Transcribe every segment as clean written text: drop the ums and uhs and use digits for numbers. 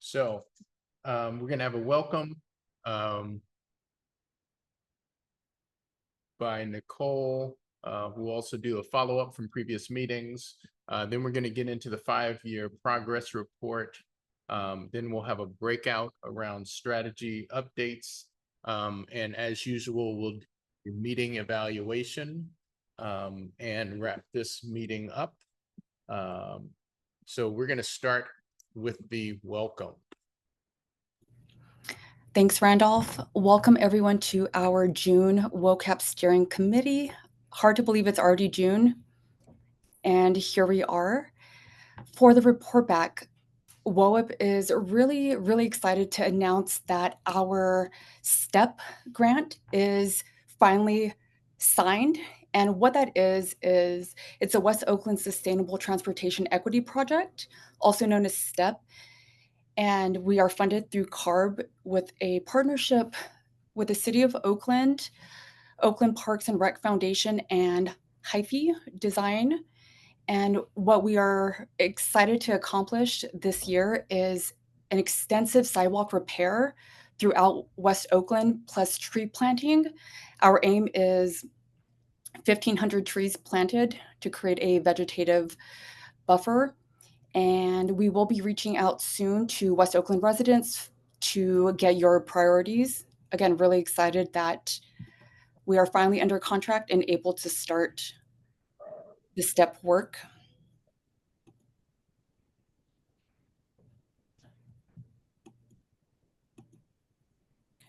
So we're going to have a welcome by Nicole, who will also do a follow-up from previous meetings. Then we're going to get into the 5-year progress report. Then we'll have a breakout around strategy updates. And as usual, we'll do meeting evaluation and wrap this meeting up. So we're going to start with the welcome. Thanks, Randolph. Welcome everyone to our June WOCAP Steering Committee. Hard to believe it's already June. And here we are. For the report back, WOAP is really excited to announce that our STEP grant is finally signed. And what that is it's a West Oakland Sustainable Transportation Equity Project, also known as STEP. And we are funded through CARB with a partnership with the City of Oakland, Oakland Parks and Rec Foundation, and HIFI Design. And what we are excited to accomplish this year is an extensive sidewalk repair throughout West Oakland, plus tree planting. Our aim is 1,500 trees planted to create a vegetative buffer. And we will be reaching out soon to West Oakland residents to get your priorities. Again, really excited that we are finally under contract and able to start the STEP work.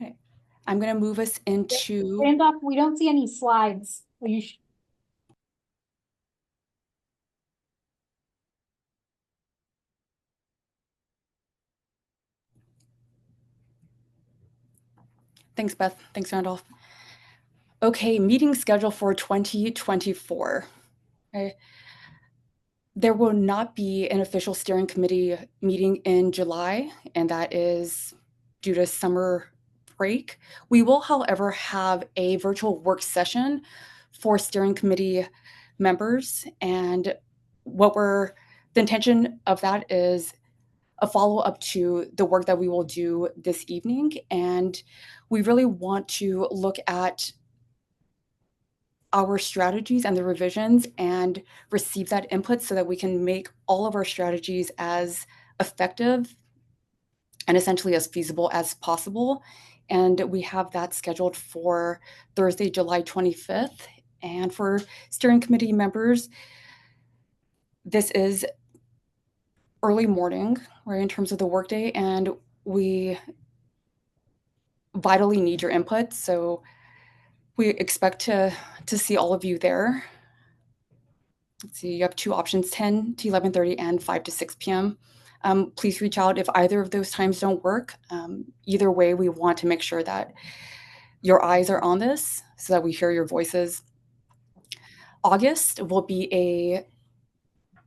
Okay, I'm going to move us into... Randolph, we don't see any slides. Thanks, Beth. Thanks, Randolph. Okay, meeting schedule for 2024. Okay. There will not be an official steering committee meeting in July, and that is due to summer break. We will, however, have a virtual work session for steering committee members, and the intention of that is a follow-up to the work that we will do this evening. And we really want to look at our strategies and the revisions and receive that input so that we can make all of our strategies as effective and essentially as feasible as possible. And we have that scheduled for Thursday, July 25th. And for steering committee members, this is early morning, right, in terms of the workday, and we vitally need your input. So we expect to see all of you there. Let's see, you have two options, 10 to 11:30 and 5 to 6 p.m. Please reach out if either of those times don't work. Either way, we want to make sure that your eyes are on this so that we hear your voices. August will be a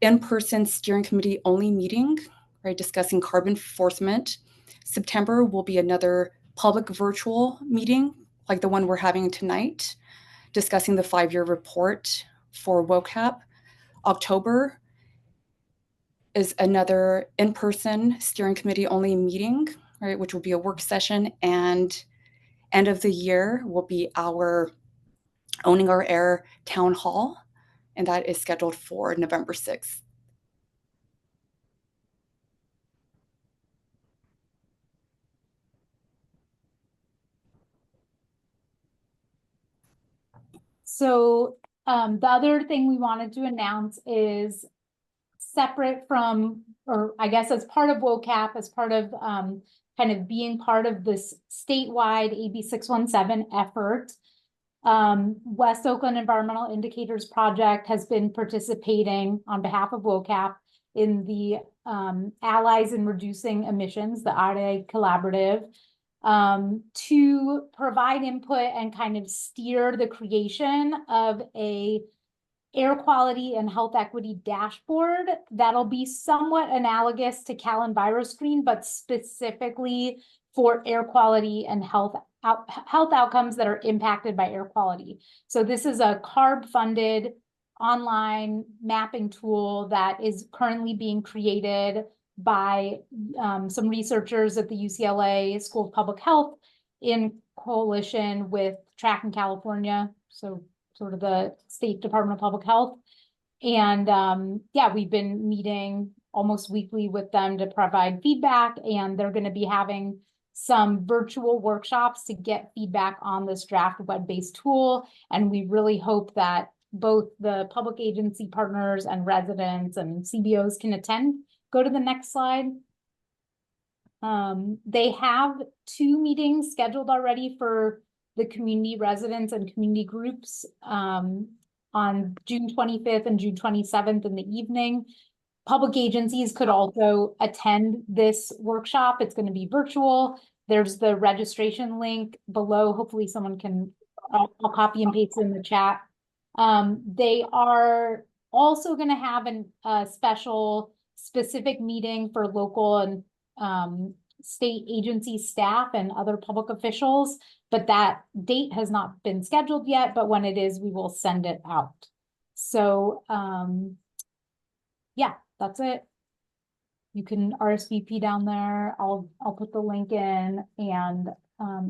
in-person steering committee only meeting, right, discussing carbon enforcement. September will be another public virtual meeting like the one we're having tonight, discussing the 5-year report for WOCAP. October is another in-person steering committee only meeting, right, which will be a work session. And end of the year will be our Owning Our Air town hall, and that is scheduled for November 6th. So the other thing we wanted to announce is separate from, or I guess as part of WOCAP, as part of kind of being part of this statewide AB 617 effort, West Oakland Environmental Indicators Project has been participating on behalf of WOCAP in the Allies in Reducing Emissions, the ARE Collaborative, to provide input and kind of steer the creation of a air quality and health equity dashboard that'll be somewhat analogous to Cal EnviroScreen, but specifically for air quality and health outcomes that are impacted by air quality. So this is a CARB-funded online mapping tool that is currently being created by some researchers at the UCLA School of Public Health in coalition with Tracking California, so sort of the State Department of Public Health. And yeah, we've been meeting almost weekly with them to provide feedback, and they're going to be having some virtual workshops to get feedback on this draft web-based tool. And we really hope that both the public agency partners and residents and CBOs can attend. Go to the next slide. They have 2 meetings scheduled already for the community residents and community groups on June 25th and June 27th in the evening. Public agencies could also attend this workshop. It's going to be virtual. There's the registration link below. Hopefully someone can, I'll copy and paste in the chat. They are also going to have a special specific meeting for local and state agency staff and other public officials, but that date has not been scheduled yet, but when it is, we will send it out. So yeah, that's it. You can RSVP down there. I'll put the link in, and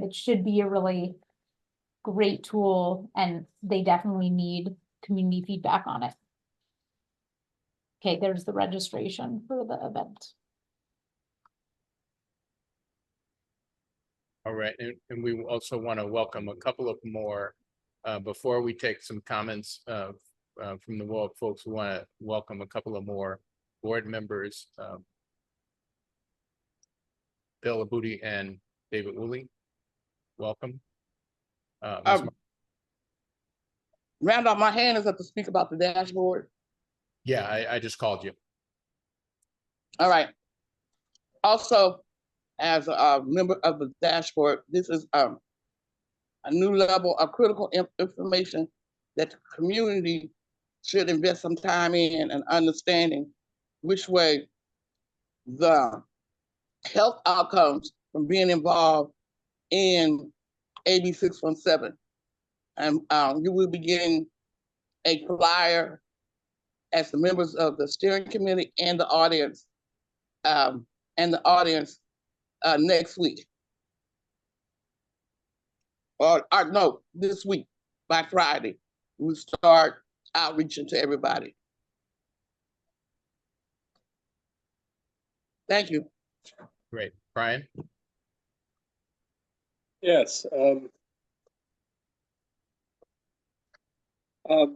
it should be a really great tool, and they definitely need community feedback on it. Okay, there's the registration for the event. All right, and we also want to welcome a couple of more, before we take some comments from the WOC folks, we want to welcome a couple of more board members, Bill Abudi and David Woolley. Welcome. Randolph, my hand is up to speak about the dashboard. Yeah, I just called you. All right. Also, as a member of the dashboard, this is a new level of critical information that the community should invest some time in and understanding which way the health outcomes from being involved in AB 617. And you will be getting a flyer as the members of the steering committee and the audience next week. Or no, this week, by Friday, we start outreaching to everybody. Thank you. Great. Brian? Yes.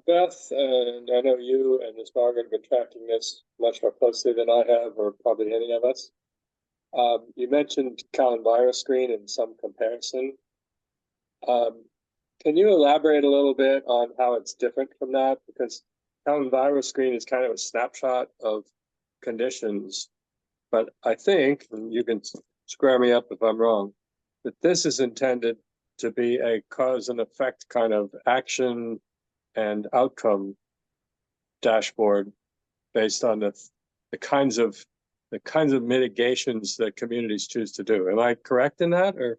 Beth, and I know you and Ms. Margaret have been tracking this much more closely than I have, or probably any of us. You mentioned Callan virus screen and some comparison. Can you elaborate a little bit on how it's different from that? Because Callan virus screen is kind of a snapshot of conditions, but I think, and you can square me up if I'm wrong, that this is intended to be a cause and effect kind of action and outcome dashboard based on the kinds of mitigations that communities choose to do. Am I correct in that, or?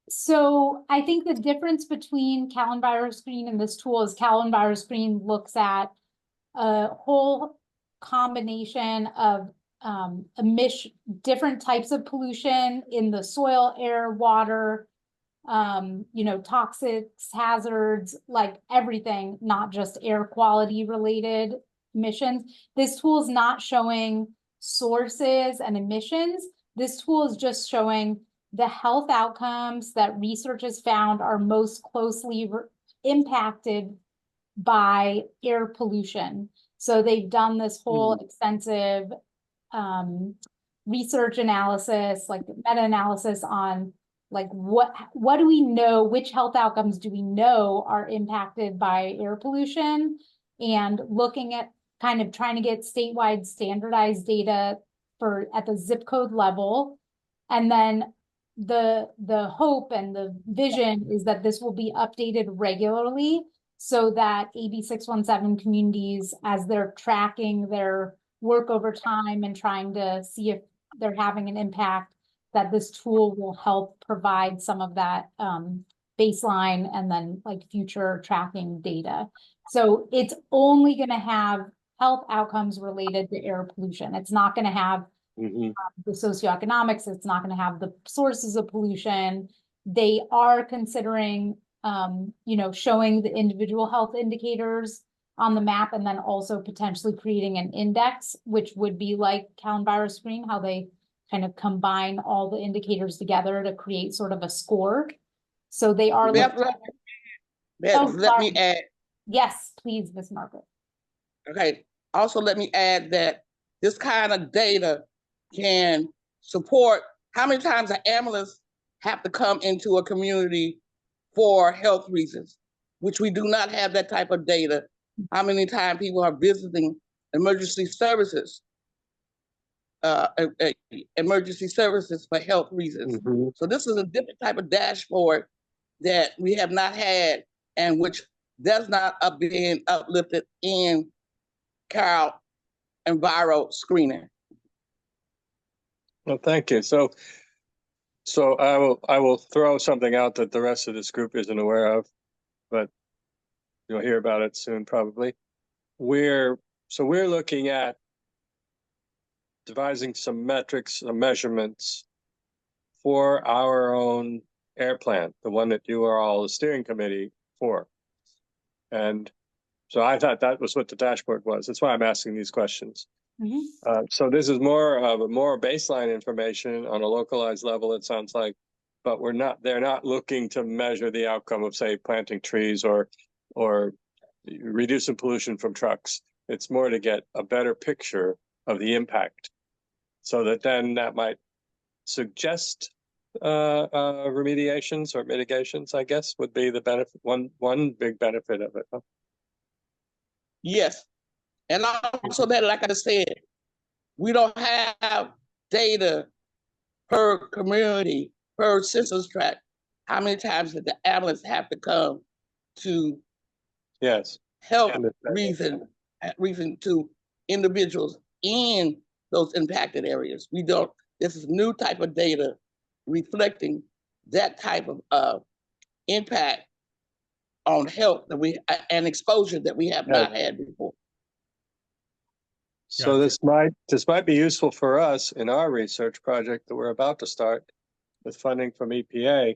So I think the difference between Callan virus screen and this tool is Callan virus screen looks at a whole combination of different types of pollution in the soil, air, water, toxics, hazards, like everything, not just air quality related emissions. This tool is not showing sources and emissions. This tool is just showing the health outcomes that research has found are most closely impacted by air pollution. So they've done this whole extensive research analysis, like meta-analysis on like what do we know, which health outcomes do we know are impacted by air pollution, and looking at kind of trying to get statewide standardized data at the zip code level. And then the hope and the vision is that this will be updated regularly so that AB 617 communities, as they're tracking their work over time and trying to see if they're having an impact, that this tool will help provide some of that baseline and then like future tracking data. So it's only going to have health outcomes related to air pollution. It's not going to have Mhm. the socioeconomics. It's not going to have the sources of pollution. They are considering, you know, showing the individual health indicators on the map, and then also potentially creating an index, which would be like CalEnviroScreen, how they kind of combine all the indicators together to create sort of a score. So they are. Beth, Oh, let me sorry. add, Yes, please, Ms. Margaret. okay, also let me add that this kind of data can support how many times an ambulance have to come into a community for health reasons, which we do not have that type of data. How many times people are visiting emergency services, emergency services for health reasons. Mhm. So this is a different type of dashboard that we have not had, and which does not being uplifted in CalEnviro screening. Well, thank you. So I will throw something out that the rest of this group isn't aware of, but you'll hear about it soon probably. We're looking at devising some metrics, some measurements for our own air plan, the one that you are all the steering committee for. And so I thought that was what the dashboard was. That's why I'm asking these questions. So this is more of a more baseline information on a localized level, it sounds like, but they're not looking to measure the outcome of, say, planting trees or reducing pollution from trucks. It's more to get a better picture of the impact, so that then that might suggest remediations or mitigations, I guess, would be the benefit, one big benefit of it. Huh? Yes, and also that, like I said, we don't have data per community, per census tract. How many times did the ambulance have to come to Yes, help reason to individuals in those impacted areas? We don't. This is new type of data reflecting that type of impact on health that we and exposure that we have not had before. So Gotcha. this might be useful for us in our research project that we're about to start with funding from EPA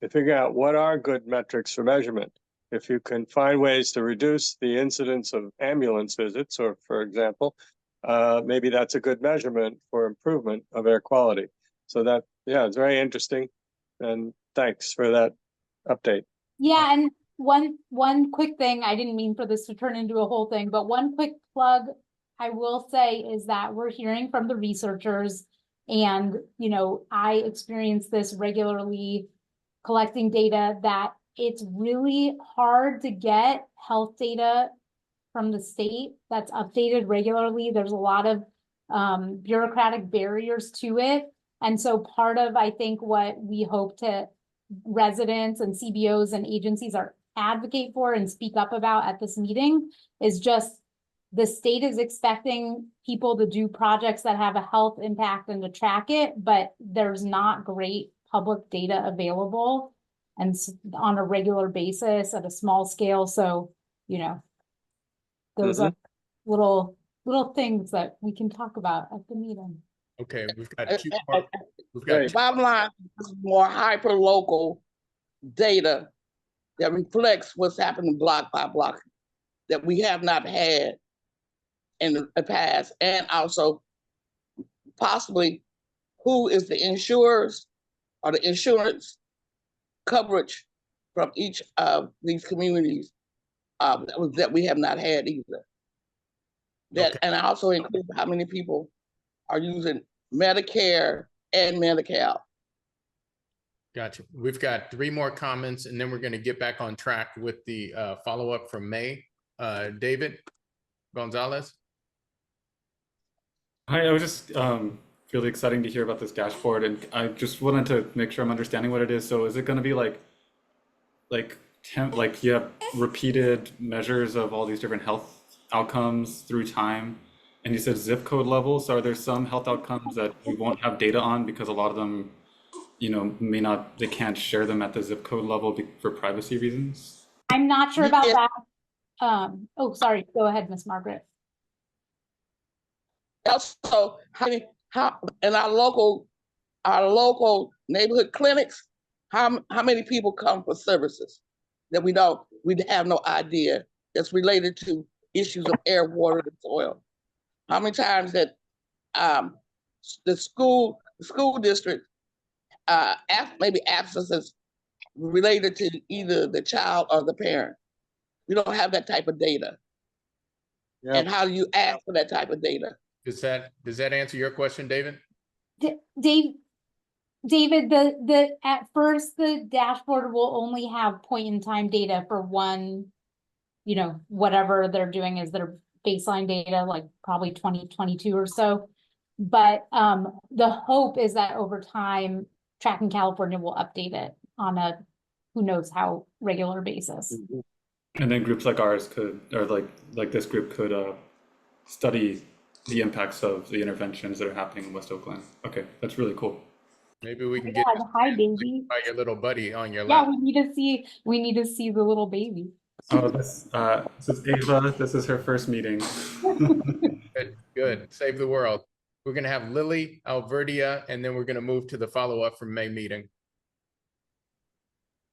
to figure out what are good metrics for measurement. If you can find ways to reduce the incidence of ambulance visits, or for example, maybe that's a good measurement for improvement of air quality. So that, yeah, it's very interesting. And thanks for that update. Yeah, and one quick thing, I didn't mean for this to turn into a whole thing, but one quick plug I will say is that we're hearing from the researchers, and you know, I experience this regularly collecting data, that it's really hard to get health data from the state that's updated regularly. There's a lot of bureaucratic barriers to it. And so part of, I think, what we hope to residents and CBOs and agencies are advocate for and speak up about at this meeting is just the state is expecting people to do projects that have a health impact and to track it, but there's not great public data available and on a regular basis at a small scale. So, you know, those are little things that we can talk about at the meeting. Okay, we've got two more. We've got Bottom line, this is more hyper local data that reflects what's happening block by block that we have not had in the past, and also possibly who is the insurers or the insurance coverage from each of these communities that we have not had either. That Okay. and I also include how many people are using Medicare and Medi-Cal. Gotcha. We've got three more comments, and then we're going to get back on track with the follow-up from May. David Gonzalez. Hi, I was just really exciting to hear about this dashboard, and I just wanted to make sure I'm understanding what it is. So is it going to be like you have repeated measures of all these different health outcomes through time, and you said zip code level. So are there some health outcomes that we won't have data on because a lot of them, you know, they can't share them at the zip code level for privacy reasons? I'm not sure about that. Oh, sorry. Go ahead, Ms. Margaret. Also, how in our local neighborhood clinics, how many people come for services that we have no idea that's related to issues of air, water, and soil? How many times that the school district maybe absences related to either the child or the parent? We don't have that type of data. Yeah. And how do you ask for that type of data? Does that answer your question, David? David, at first the dashboard will only have point in time data for one, whatever they're doing is their baseline data, like probably 2022 or so. But the hope is that over time, Tracking California will update it on a who knows how regular basis. And then groups like ours could, or like this group could study the impacts of the interventions that are happening in West Oakland. Okay, that's really cool. Maybe we can get Hi, baby. by your little buddy on your Yeah, lap. we need to see the little baby. Oh, this is Ava. This is her first meeting. Good. Save the world. We're going to have Lily, Alverdia, and then we're going to move to the follow-up from May meeting.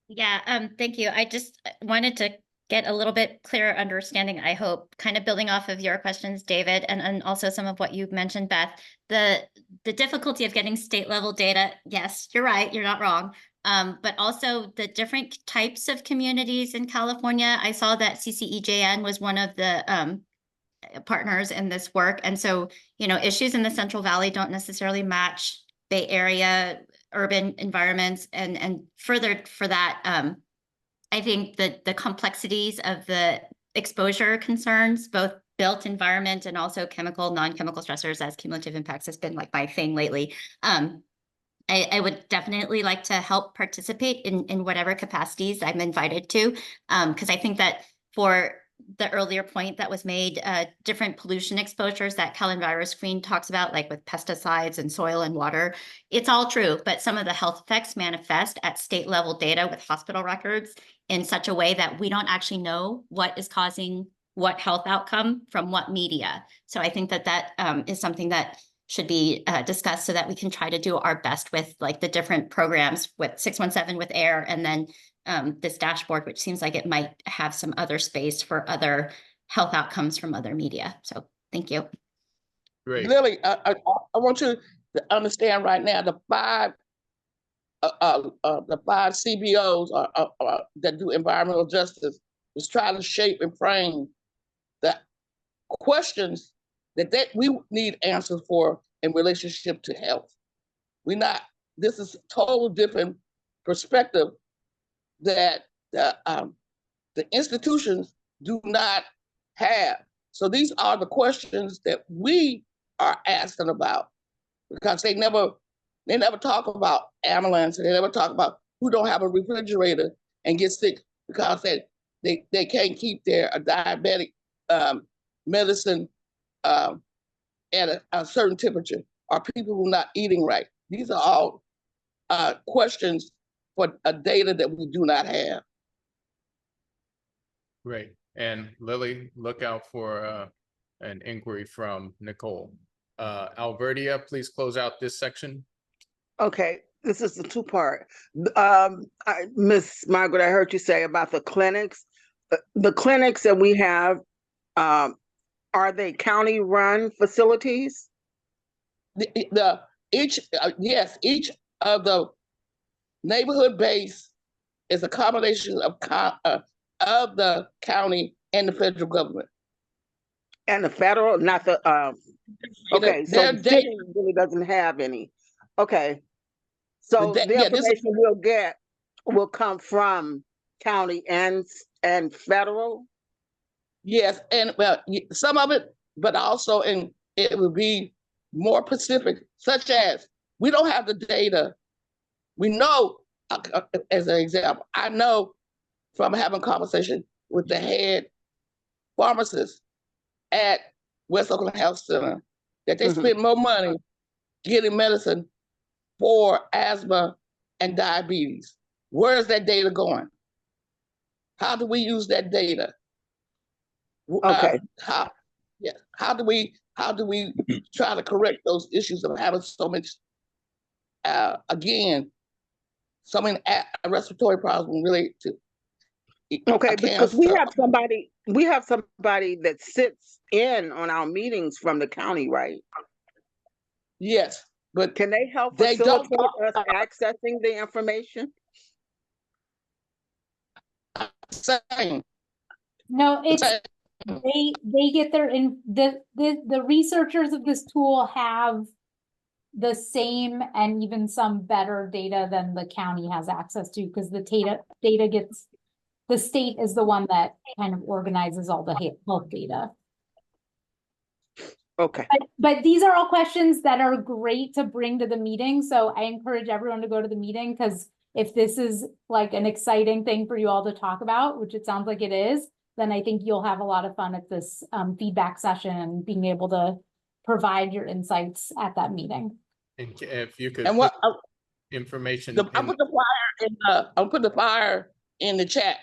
Yeah, thank you. I just wanted to get a little bit clearer understanding, I hope, kind of building off of your questions, David, and also some of what you've mentioned, Beth. The difficulty of getting state level data, yes, you're right, you're not wrong. But also the different types of communities in California. I saw that CCEJN was one of the partners in this work. And so, issues in the Central Valley don't necessarily match Bay Area urban environments. And further for that, I think that the complexities of the exposure concerns, both built environment and also chemical, non-chemical stressors as cumulative impacts has been like my thing lately. I would definitely like to help participate in whatever capacities I'm invited to, because I think that for the earlier point that was made, different pollution exposures that CalEnviroscreen talks about, like with pesticides and soil and water, it's all true, but some of the health effects manifest at state level data with hospital records in such a way that we don't actually know what is causing what health outcome from what media. So I think that is something that should be discussed so that we can try to do our best with like the different programs with 617 with AIR, and then this dashboard, which seems like it might have some other space for other health outcomes from other media. So thank you. Great. Lily, I want you to understand right now the five CBOs that do environmental justice is trying to shape and frame the questions that we need answers for in relationship to health. This is a total different perspective that the institutions do not have. So these are the questions that we are asking about, because they never talk about ambulance, and they never talk about who don't have a refrigerator and get sick because they can't keep their diabetic medicine at a certain temperature, or people who are not eating right. These are all questions for data that we do not have. Great. And Lily, look out for an inquiry from Nicole. Alverdia, please close out this section. Okay, this is the two-part. Miss Margaret, I heard you say about the clinics. The clinics that we have, are they county-run facilities? Each of the neighborhood base is a combination of the county and the federal government. And the federal, not the okay, so the city really doesn't have any. Okay. So the information we'll get will come from county and federal? Yes, and well, some of it, but also it will be more specific, such as we don't have the data. We know, as an example, I know from having a conversation with the head pharmacist at West Oakland Health Center that they spend more money getting medicine for asthma and diabetes. Where is that data going? How do we use that data? Okay. How do we how do we try to correct those issues of having so much, again, so many respiratory problems related to. Okay, because we have somebody that sits in on our meetings from the county, right? Yes, but can they help they facilitate us accessing the information? Same. No, it's they get their the researchers of this tool have the same and even some better data than the county has access to, because the data gets, the state is the one that kind of organizes all the health data. Okay. But these are all questions that are great to bring to the meeting. So I encourage everyone to go to the meeting, because if this is like an exciting thing for you all to talk about, which it sounds like it is, then I think you'll have a lot of fun at this feedback session and being able to provide your insights at that meeting. And if you could and what information. I'll put the flyer in I'll put the flyer in the chat.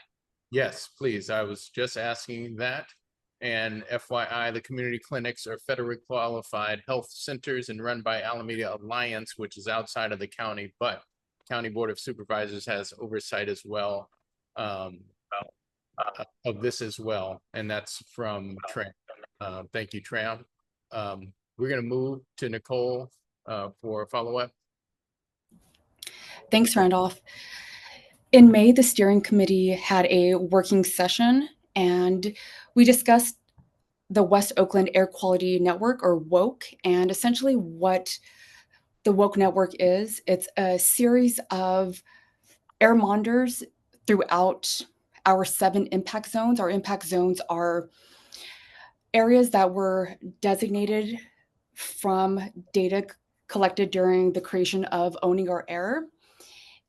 Yes, please. I was just asking that. And FYI, the community clinics are federally qualified health centers and run by Alameda Alliance, which is outside of the county, but County Board of Supervisors has oversight as well of this as well. And that's from Tram. Thank you, Tram. We're going to move to Nicole for a follow-up. Thanks, Randolph. In May, the steering committee had a working session, and we discussed the West Oakland Air Quality Network, or WOC, and essentially what the WOC network is. It's a series of air monitors throughout our 7 impact zones. Our impact zones are areas that were designated from data collected during the creation of Owning Our Air.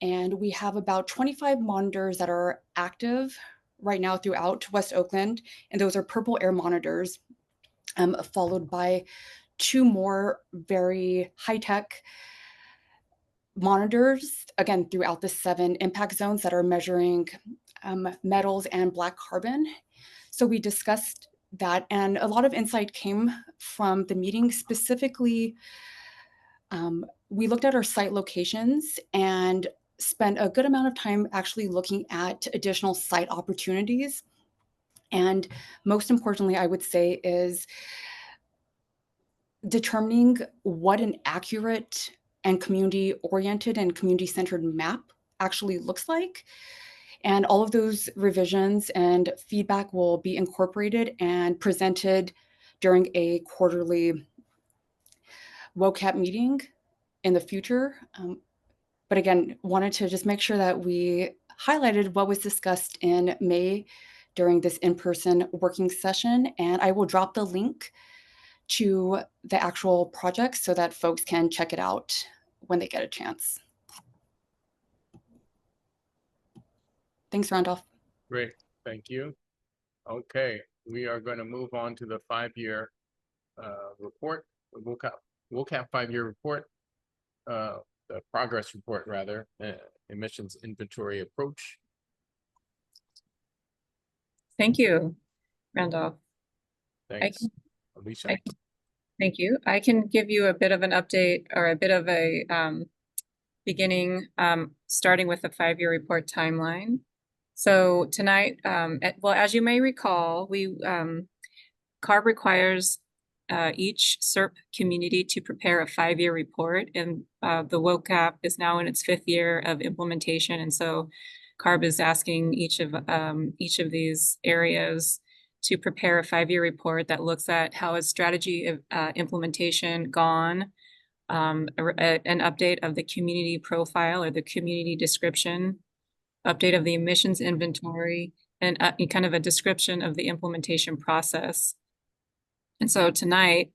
And we have about 25 monitors that are active right now throughout West Oakland, and those are purple air monitors, followed by 2 more very high-tech monitors, again, throughout the 7 impact zones that are measuring metals and black carbon. So we discussed that, and a lot of insight came from the meeting. Specifically, we looked at our site locations and spent a good amount of time actually looking at additional site opportunities. And most importantly, I would say, is determining what an accurate and community-oriented and community-centered map actually looks like. And all of those revisions and feedback will be incorporated and presented during a quarterly WOCAP meeting in the future. But again, wanted to just make sure that we highlighted what was discussed in May during this in-person working session. And I will drop the link to the actual project so that folks can check it out when they get a chance. Thanks, Randolph. Great, thank you. Okay, we are going to move on to the 5-year report, WOCAP 5-year report, the progress report rather, emissions inventory approach. Thank you, Randolph. Thanks, Alicia. Thank you. I can give you a bit of an update, or a bit of a beginning, starting with the 5-year report timeline. So tonight, well, as you may recall, CARB requires each CERP community to prepare a 5-year report, and the WOCAP is now in its 5th year of implementation, and so CARB is asking each of these areas to prepare a 5-year report that looks at how has strategy of implementation gone, an update of the community profile or the community description, update of the emissions inventory, and kind of a description of the implementation process. And so tonight,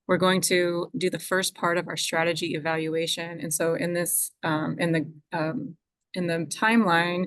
we're going to do the first part of our strategy evaluation. And so in this, in the timeline,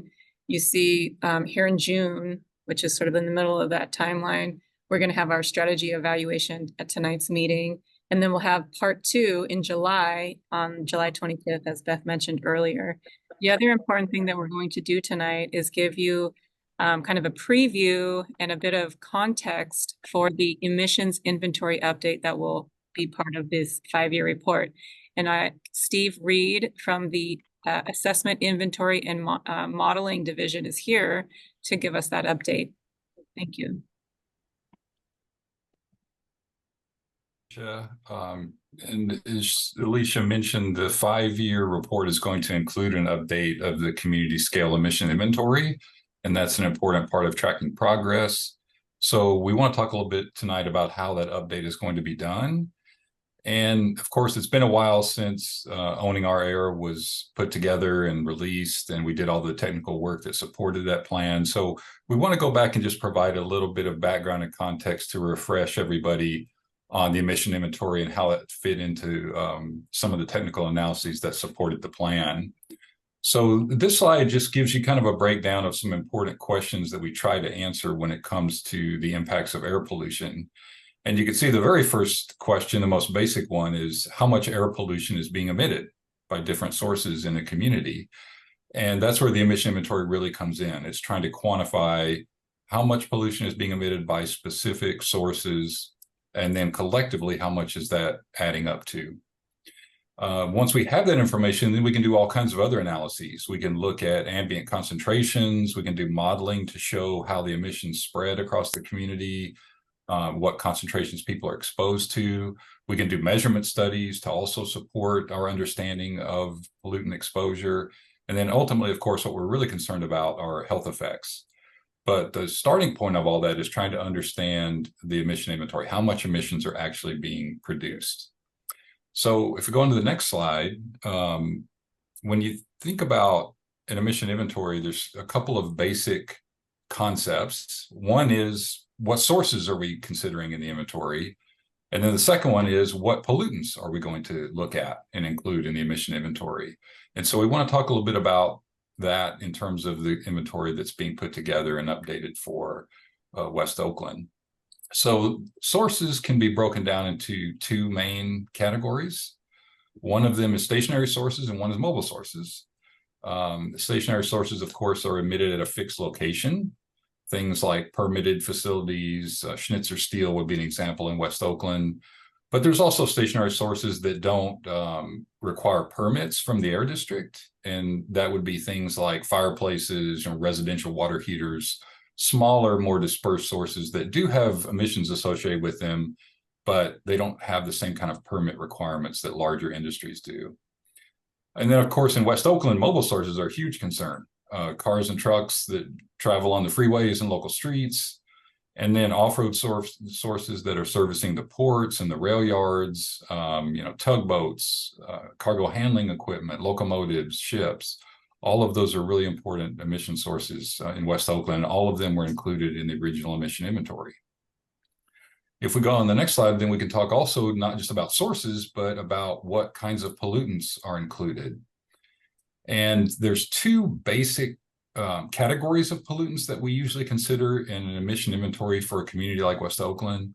you see here in June, which is sort of in the middle of that timeline, we're going to have our strategy evaluation at tonight's meeting. And then we'll have part 2 in July, on July 25th, as Beth mentioned earlier. The other important thing that we're going to do tonight is give you kind of a preview and a bit of context for the emissions inventory update that will be part of this 5-year report. And Steve Reed from the Assessment, Inventory, and Modeling Division is here to give us that update. Thank you. And as Alicia mentioned, the 5-year report is going to include an update of the community scale emission inventory, and that's an important part of tracking progress. So we want to talk a little bit tonight about how that update is going to be done. And of course, it's been a while since Owning Our Air was put together and released, and we did all the technical work that supported that plan. So we want to go back and just provide a little bit of background and context to refresh everybody on the emission inventory and how it fit into some of the technical analyses that supported the plan. So this slide just gives you kind of a breakdown of some important questions that we try to answer when it comes to the impacts of air pollution. And you can see the very first question, the most basic one, is how much air pollution is being emitted by different sources in the community. And that's where the emission inventory really comes in. It's trying to quantify how much pollution is being emitted by specific sources, and then collectively, how much is that adding up to? Once we have that information, then we can do all kinds of other analyses. We can look at ambient concentrations. We can do modeling to show how the emissions spread across the community, what concentrations people are exposed to. We can do measurement studies to also support our understanding of pollutant exposure. And then ultimately, of course, what we're really concerned about are health effects. But the starting point of all that is trying to understand the emission inventory, how much emissions are actually being produced. So if we go on to the next slide, when you think about an emission inventory, there's a couple of basic concepts. One is, what sources are we considering in the inventory? And then the second one is, what pollutants are we going to look at and include in the emission inventory? And so we want to talk a little bit about that in terms of the inventory that's being put together and updated for West Oakland. So sources can be broken down into two main categories. One of them is stationary sources and one is mobile sources. Stationary sources, of course, are emitted at a fixed location. Things like permitted facilities, Schnitzer Steel would be an example in West Oakland. But there's also stationary sources that don't require permits from the air district. And that would be things like fireplaces or residential water heaters, smaller, more dispersed sources that do have emissions associated with them, but they don't have the same kind of permit requirements that larger industries do. And then, of course, in West Oakland, mobile sources are a huge concern. Cars and trucks that travel on the freeways and local streets, and then off-road sources that are servicing the ports and the rail yards, tugboats, cargo handling equipment, locomotives, ships. All of those are really important emission sources in West Oakland. All of them were included in the original emission inventory. If we go on the next slide, then we can talk also not just about sources, but about what kinds of pollutants are included. And there's two basic categories of pollutants that we usually consider in an emission inventory for a community like West Oakland,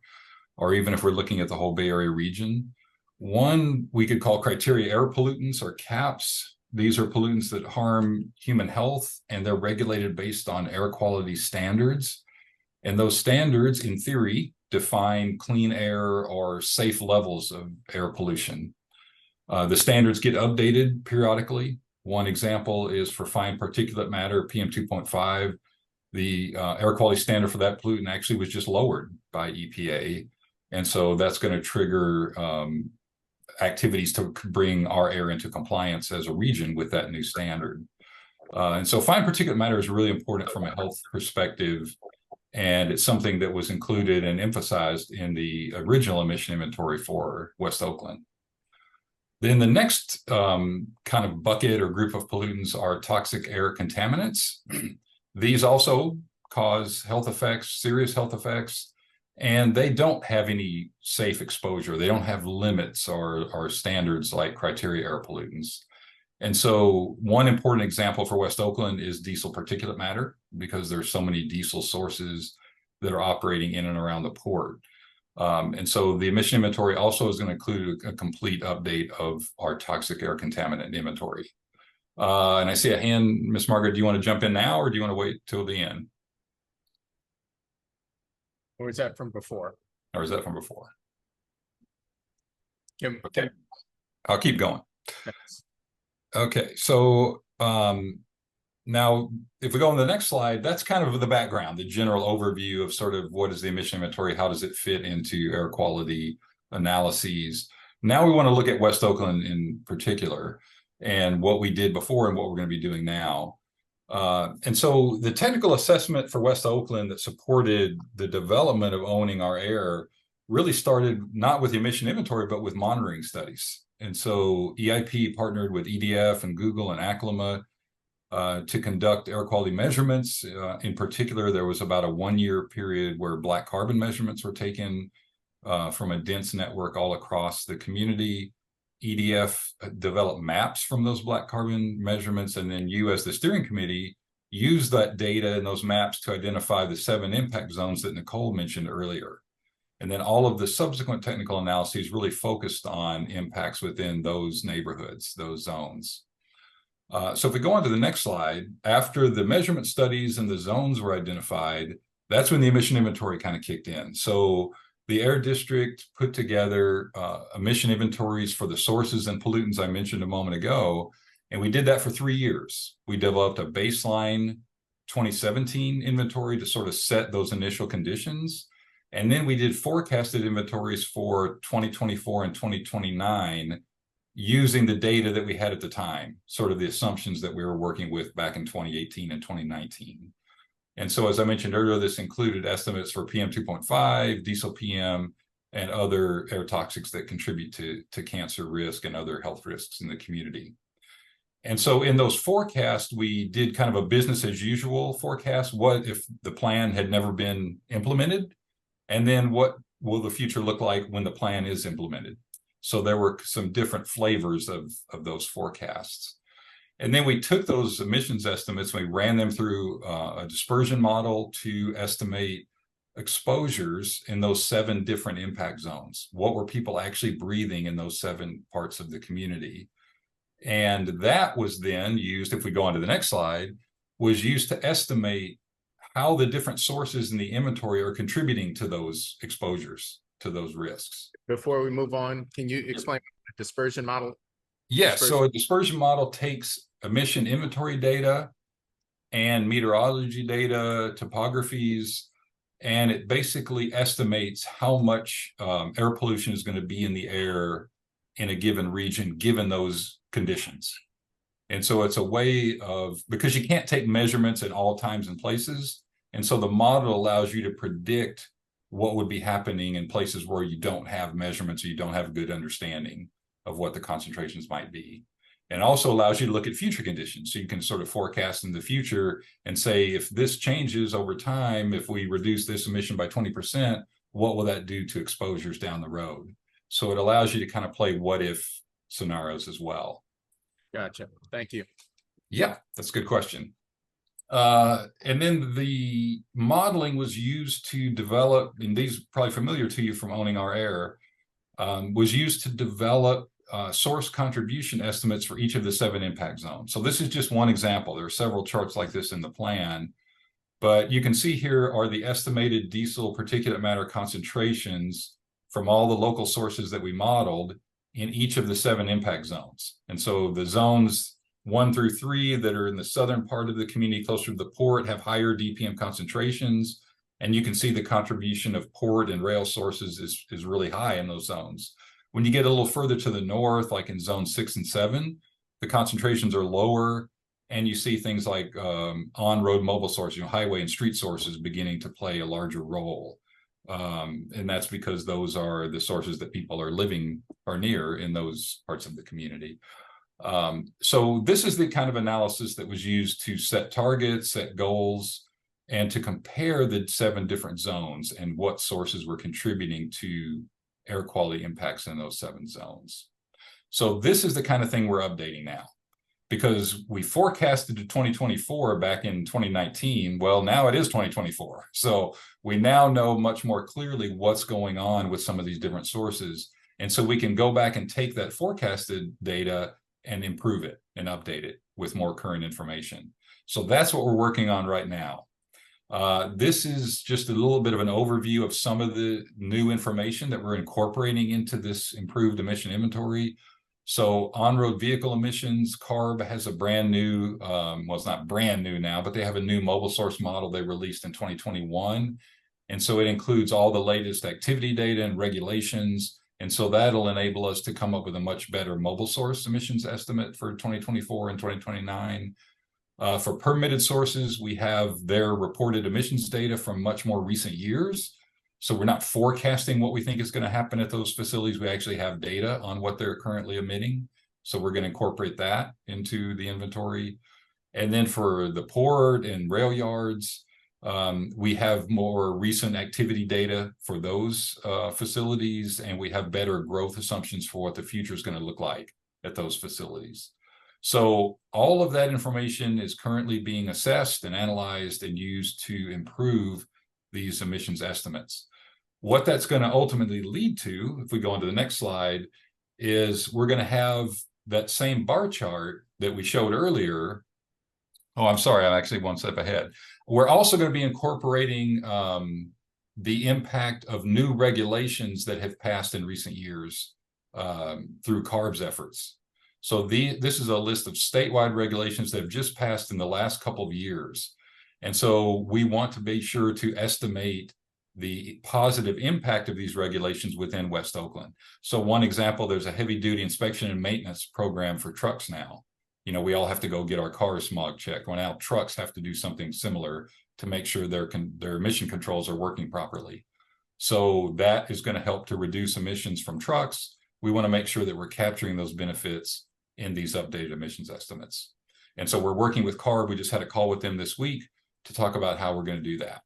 or even if we're looking at the whole Bay Area region. One we could call criteria air pollutants, or CAPs. These are pollutants that harm human health, and they're regulated based on air quality standards. And those standards, in theory, define clean air or safe levels of air pollution. The standards get updated periodically. One example is for fine particulate matter, PM2.5. The air quality standard for that pollutant actually was just lowered by EPA. And so that's going to trigger activities to bring our air into compliance as a region with that new standard. And so fine particulate matter is really important from a health perspective. And it's something that was included and emphasized in the original emission inventory for West Oakland. Then the next kind of bucket or group of pollutants are toxic air contaminants. These also cause health effects, serious health effects, and they don't have any safe exposure. They don't have limits or standards like criteria air pollutants. And so one important example for West Oakland is diesel particulate matter, because there's so many diesel sources that are operating in and around the port. And so the emission inventory also is going to include a complete update of our toxic air contaminant inventory. And I see a hand, Ms. Margaret, do you want to jump in now, or do you want to wait till the end? Or is that from before? Or is that from before? Okay. I'll keep going. Thanks. Okay, so now if we go on the next slide, that's kind of the background, the general overview of sort of what is the emission inventory, how does it fit into air quality analyses. Now we want to look at West Oakland in particular and what we did before and what we're going to be doing now. And so the technical assessment for West Oakland that supported the development of owning our air really started not with the emission inventory, but with monitoring studies. And so EIP partnered with EDF and Google and BAAQMD to conduct air quality measurements. In particular, there was about a 1-year period where black carbon measurements were taken from a dense network all across the community. EDF developed maps from those black carbon measurements, and then you as the steering committee used that data and those maps to identify the 7 impact zones that Nicole mentioned earlier. And then all of the subsequent technical analyses really focused on impacts within those neighborhoods, those zones. So if we go on to the next slide, after the measurement studies and the zones were identified, that's when the emission inventory kind of kicked in. So the Air District put together emission inventories for the sources and pollutants I mentioned a moment ago, and we did that for 3 years. We developed a baseline 2017 inventory to sort of set those initial conditions. And then we did forecasted inventories for 2024 and 2029 using the data that we had at the time, sort of the assumptions that we were working with back in 2018 and 2019. And so, as I mentioned earlier, this included estimates for PM 2.5, diesel PM, and other air toxics that contribute to cancer risk and other health risks in the community. And so in those forecasts, we did kind of a business as usual forecast. What if the plan had never been implemented? And then what will the future look like when the plan is implemented? So there were some different flavors of those forecasts. And then we took those emissions estimates, and we ran them through a dispersion model to estimate exposures in those 7 different impact zones. What were people actually breathing in those 7 parts of the community? And that was then used, if we go on to the next slide, was used to estimate how the different sources in the inventory are contributing to those exposures, to those risks. Before we move on, can you explain the dispersion model? Yes, so a dispersion model takes emission inventory data and meteorology data, topographies, and it basically estimates how much air pollution is going to be in the air in a given region, given those conditions. And so it's a way of, because you can't take measurements at all times and places, and so the model allows you to predict what would be happening in places where you don't have measurements or you don't have a good understanding of what the concentrations might be. And also allows you to look at future conditions. So you can sort of forecast in the future and say, if this changes over time, if we reduce this emission by 20%, what will that do to exposures down the road? So it allows you to kind of play what if scenarios as well. Gotcha. Thank you. Yeah, that's a good question. And then the modeling was used to develop, and these are probably familiar to you from owning our air, was used to develop source contribution estimates for each of the 7 impact zones. So this is just one example. There are several charts like this in the plan, but you can see here are the estimated diesel particulate matter concentrations from all the local sources that we modeled in each of the 7 impact zones. And so the zones 1 through 3 that are in the southern part of the community closer to the port have higher DPM concentrations. And you can see the contribution of port and rail sources is really high in those zones. When you get a little further to the north, like in zone 6 and 7, the concentrations are lower, and you see things like on-road mobile sources, highway and street sources beginning to play a larger role. And that's because those are the sources that people are living or near in those parts of the community. So this is the kind of analysis that was used to set targets, set goals, and to compare the 7 different zones and what sources were contributing to air quality impacts in those 7 zones. So this is the kind of thing we're updating now, because we forecasted to 2024 back in 2019. Well, now it is 2024. So we now know much more clearly what's going on with some of these different sources. And so we can go back and take that forecasted data and improve it and update it with more current information. So that's what we're working on right now. This is just a little bit of an overview of some of the new information that we're incorporating into this improved emission inventory. So on-road vehicle emissions, CARB has a brand new, well, it's not brand new now, but they have a new mobile source model they released in 2021. And so it includes all the latest activity data and regulations. And so that'll enable us to come up with a much better mobile source emissions estimate for 2024 and 2029. For permitted sources, we have their reported emissions data from much more recent years. So we're not forecasting what we think is going to happen at those facilities. We actually have data on what they're currently emitting. So we're going to incorporate that into the inventory. And then for the port and rail yards, we have more recent activity data for those facilities, and we have better growth assumptions for what the future is going to look like at those facilities. So all of that information is currently being assessed and analyzed and used to improve these emissions estimates. What that's going to ultimately lead to, if we go on to the next slide, is we're going to have that same bar chart that we showed earlier. Oh, I'm sorry, I'm actually one step ahead. We're also going to be incorporating the impact of new regulations that have passed in recent years through CARB's efforts. So this is a list of statewide regulations that have just passed in the last couple of years. And so we want to be sure to estimate the positive impact of these regulations within West Oakland. So one example, there's a heavy duty inspection and maintenance program for trucks now. You know, we all have to go get our cars smog checked. Well, now trucks have to do something similar to make sure their emission controls are working properly. So that is going to help to reduce emissions from trucks. We want to make sure that we're capturing those benefits in these updated emissions estimates. And so we're working with CARB. We just had a call with them this week to talk about how we're going to do that.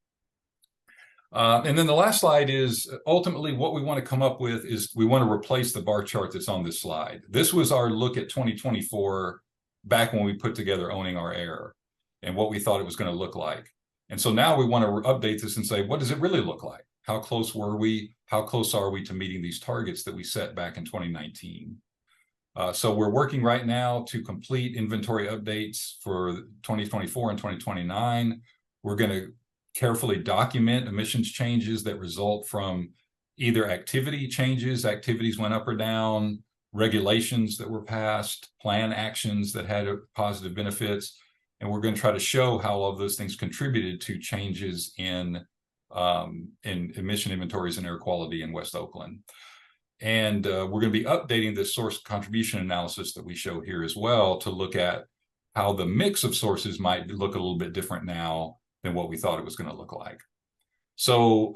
And then the last slide is ultimately what we want to come up with is we want to replace the bar chart that's on this slide. This was our look at 2024 back when we put together Owning Our Air and what we thought it was going to look like. And so now we want to update this and say, what does it really look like? How close were we? How close are we to meeting these targets that we set back in 2019? So we're working right now to complete inventory updates for 2024 and 2029. We're going to carefully document emissions changes that result from either activity changes, activities went up or down, regulations that were passed, plan actions that had positive benefits. And we're going to try to show how all of those things contributed to changes in emission inventories and air quality in West Oakland. And we're going to be updating this source contribution analysis that we show here as well to look at how the mix of sources might look a little bit different now than what we thought it was going to look like. So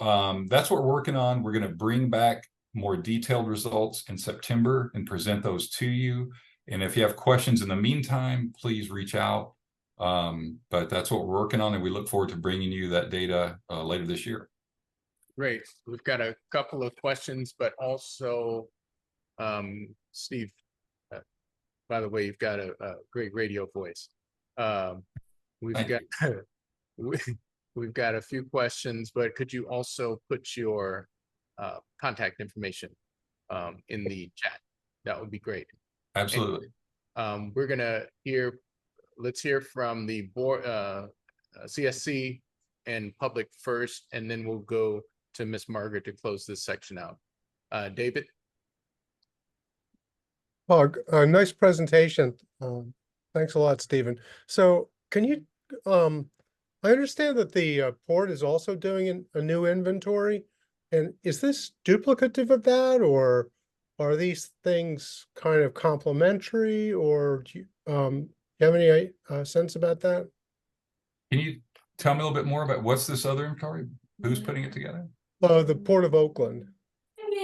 that's what we're working on. We're going to bring back more detailed results in September and present those to you. And if you have questions in the meantime, please reach out. But that's what we're working on, and we look forward to bringing you that data later this year. Great. We've got a couple of questions, but also, Steve, by the way, you've got a great radio voice. We've got a few questions, but could you also put your contact information in the chat? That would be great. Absolutely. And, we're gonna let's hear from the board, CSC and public first, and then we'll go to Miss Margaret to close this section out. David? Oh, nice presentation. Thanks a lot, Stephen. So can you, I understand that the port is also doing a new inventory. And is this duplicative of that, or are these things kind of complementary, or do you have any sense about that? Can you tell me a little bit more about what's this other inventory? Who's putting it together? The Port of Oakland.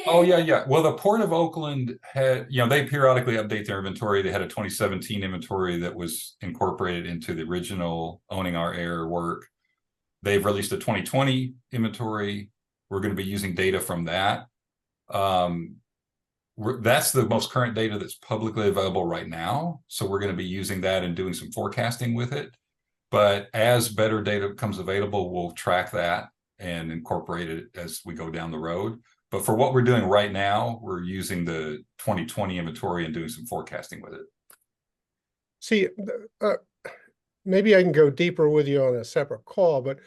Oh, yeah. Well, the Port of Oakland had, they periodically update their inventory. They had a 2017 inventory that was incorporated into the original Owning Our Air work. They've released a 2020 inventory. We're going to be using data from that. That's the most current data that's publicly available right now. So we're going to be using that and doing some forecasting with it. But as better data becomes available, we'll track that and incorporate it as we go down the road. But for what we're doing right now, we're using the 2020 inventory and doing some forecasting with it. See, maybe I can go deeper with you on a separate call, but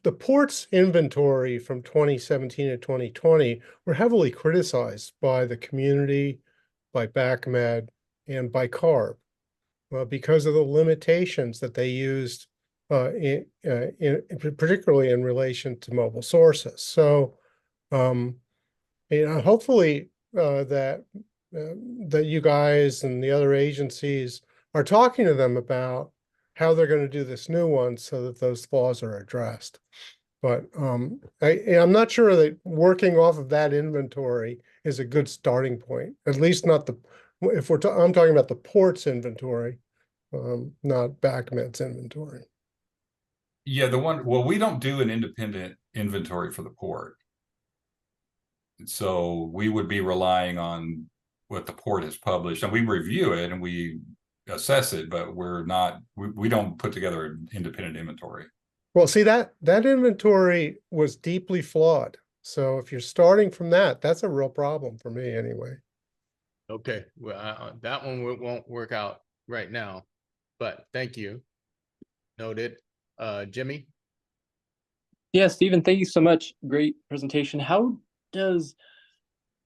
the ports inventory from 2017 to 2020 were heavily criticized by the community, by BAAQMD, and by CARB because of the limitations that they used, particularly in relation to mobile sources. So, hopefully that you guys and the other agencies are talking to them about how they're going to do this new one so that those flaws are addressed. But I'm not sure that working off of that inventory is a good starting point, at least not if I'm talking about the ports inventory, not BAAQMD's inventory. Yeah, well, we don't do an independent inventory for the port. So we would be relying on what the port has published, and we review it and we assess it, but we don't put together an independent inventory. Well, see, that inventory was deeply flawed. So if you're starting from that, that's a real problem for me anyway. Okay, well, that one won't work out right now, but thank you. Noted. Jimmy? Yeah, Stephen, thank you so much. Great presentation. How does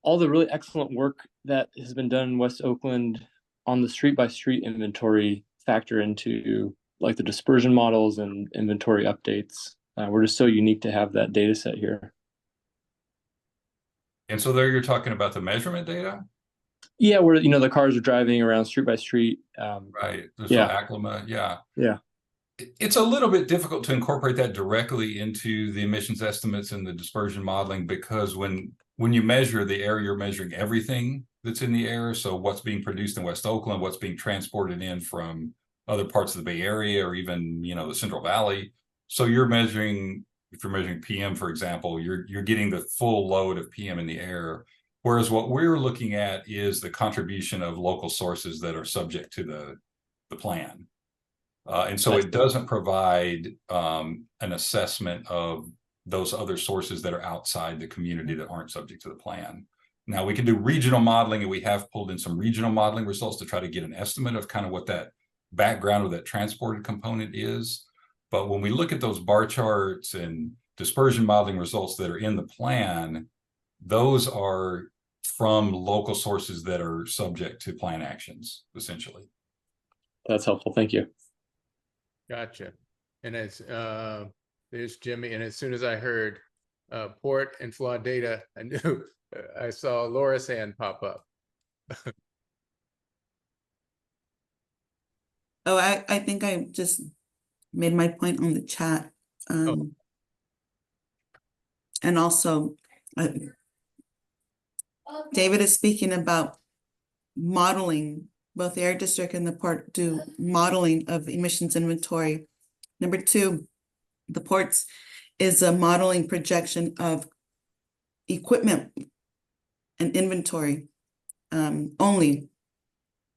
all the really excellent work that has been done in West Oakland on the street-by-street inventory factor into like the dispersion models and inventory updates? We're just so unique to have that data set here. And so there you're talking about the measurement data? Yeah, where the cars are driving around street by street. Right. So yeah. AACLMA, yeah. Yeah. It's a little bit difficult to incorporate that directly into the emissions estimates and the dispersion modeling, because when you measure the air, you're measuring everything that's in the air. So what's being produced in West Oakland, what's being transported in from other parts of the Bay Area, or even, the Central Valley. So you're measuring, if you're measuring PM, for example, you're getting the full load of PM in the air. Whereas what we're looking at is the contribution of local sources that are subject to the plan. And so it doesn't provide an assessment of those other sources that are outside the community that aren't subject to the plan. Now, we can do regional modeling, and we have pulled in some regional modeling results to try to get an estimate of kind of what that background of that transported component is. But when we look at those bar charts and dispersion modeling results that are in the plan, those are from local sources that are subject to plan actions, essentially. That's helpful. Thank you. Gotcha. And as there's Jimmy, and as soon as I heard port and flawed data, I knew I saw Laura's hand pop up. Oh, I think I just made my point on the chat. And also, David is speaking about modeling. Both the Air District and the Port do modeling of emissions inventory. Number two, the ports is a modeling projection of equipment and inventory only.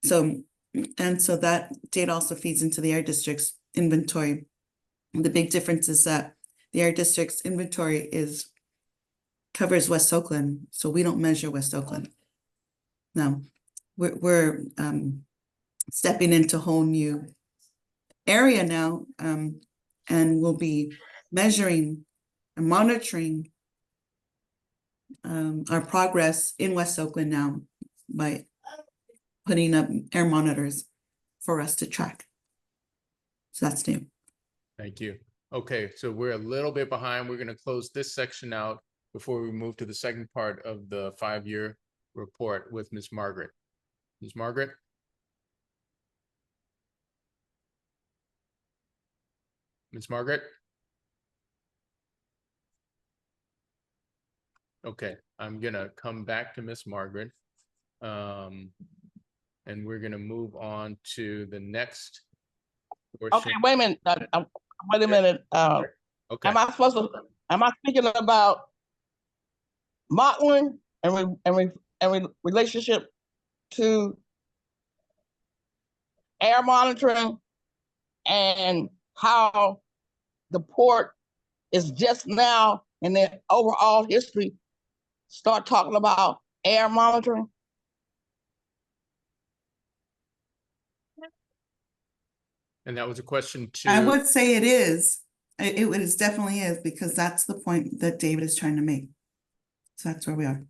So that data also feeds into the Air District's inventory. And the big difference is that the Air District's inventory covers West Oakland, so we don't measure West Oakland. Now, we're stepping into a whole new area now, and we'll be measuring and monitoring our progress in West Oakland now by putting up air monitors for us to track. So that's new. Thank you. Okay, so we're a little bit behind. We're going to close this section out before we move to the second part of the 5-year report with Ms. Margaret. Ms. Margaret? Ms. Margaret? Okay, I'm going to come back to Ms. Margaret. And we're going to move on to the next portion. Okay, wait a minute. Wait a minute. Okay. Am I speaking about modeling and relationship to air monitoring, and how the port is just now in their overall history start talking about air monitoring? And that was a question to... I would say it is. It is definitely is, because that's the point that David is trying to make. So that's where we are.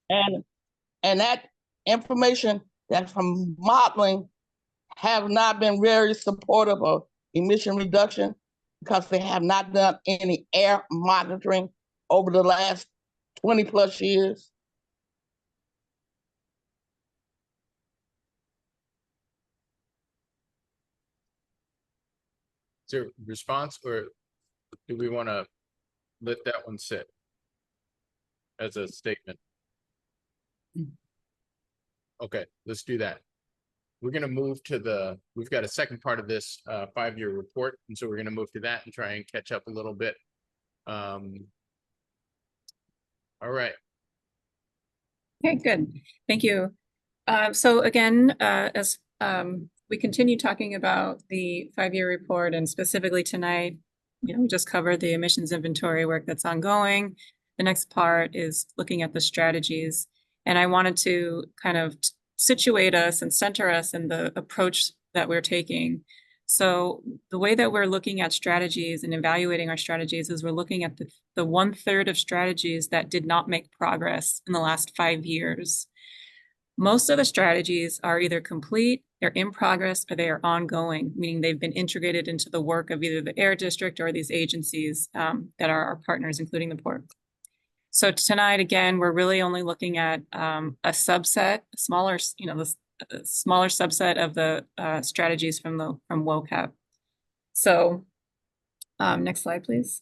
And that information that's from modeling have not been very supportive of emission reduction because they have not done any air monitoring over the last 20 plus years. Is there a response, or do we want to let that one sit as a statement? Okay, let's do that. We're going to move to we've got a second part of this 5-year report. And so we're going to move to that and try and catch up a little bit. All right. Okay, good. Thank you. So again, as we continue talking about the 5-year report, and specifically tonight, we just covered the emissions inventory work that's ongoing. The next part is looking at the strategies. And I wanted to kind of situate us and center us in the approach that we're taking. So the way that we're looking at strategies and evaluating our strategies is we're looking at the 1/3 of strategies that did not make progress in the last 5 years. Most of the strategies are either complete, they're in progress, or they are ongoing, meaning they've been integrated into the work of either the Air District or these agencies that are our partners, including the Port. So tonight, again, we're really only looking at a subset, a smaller subset of the strategies from WOCAP. So next slide, please.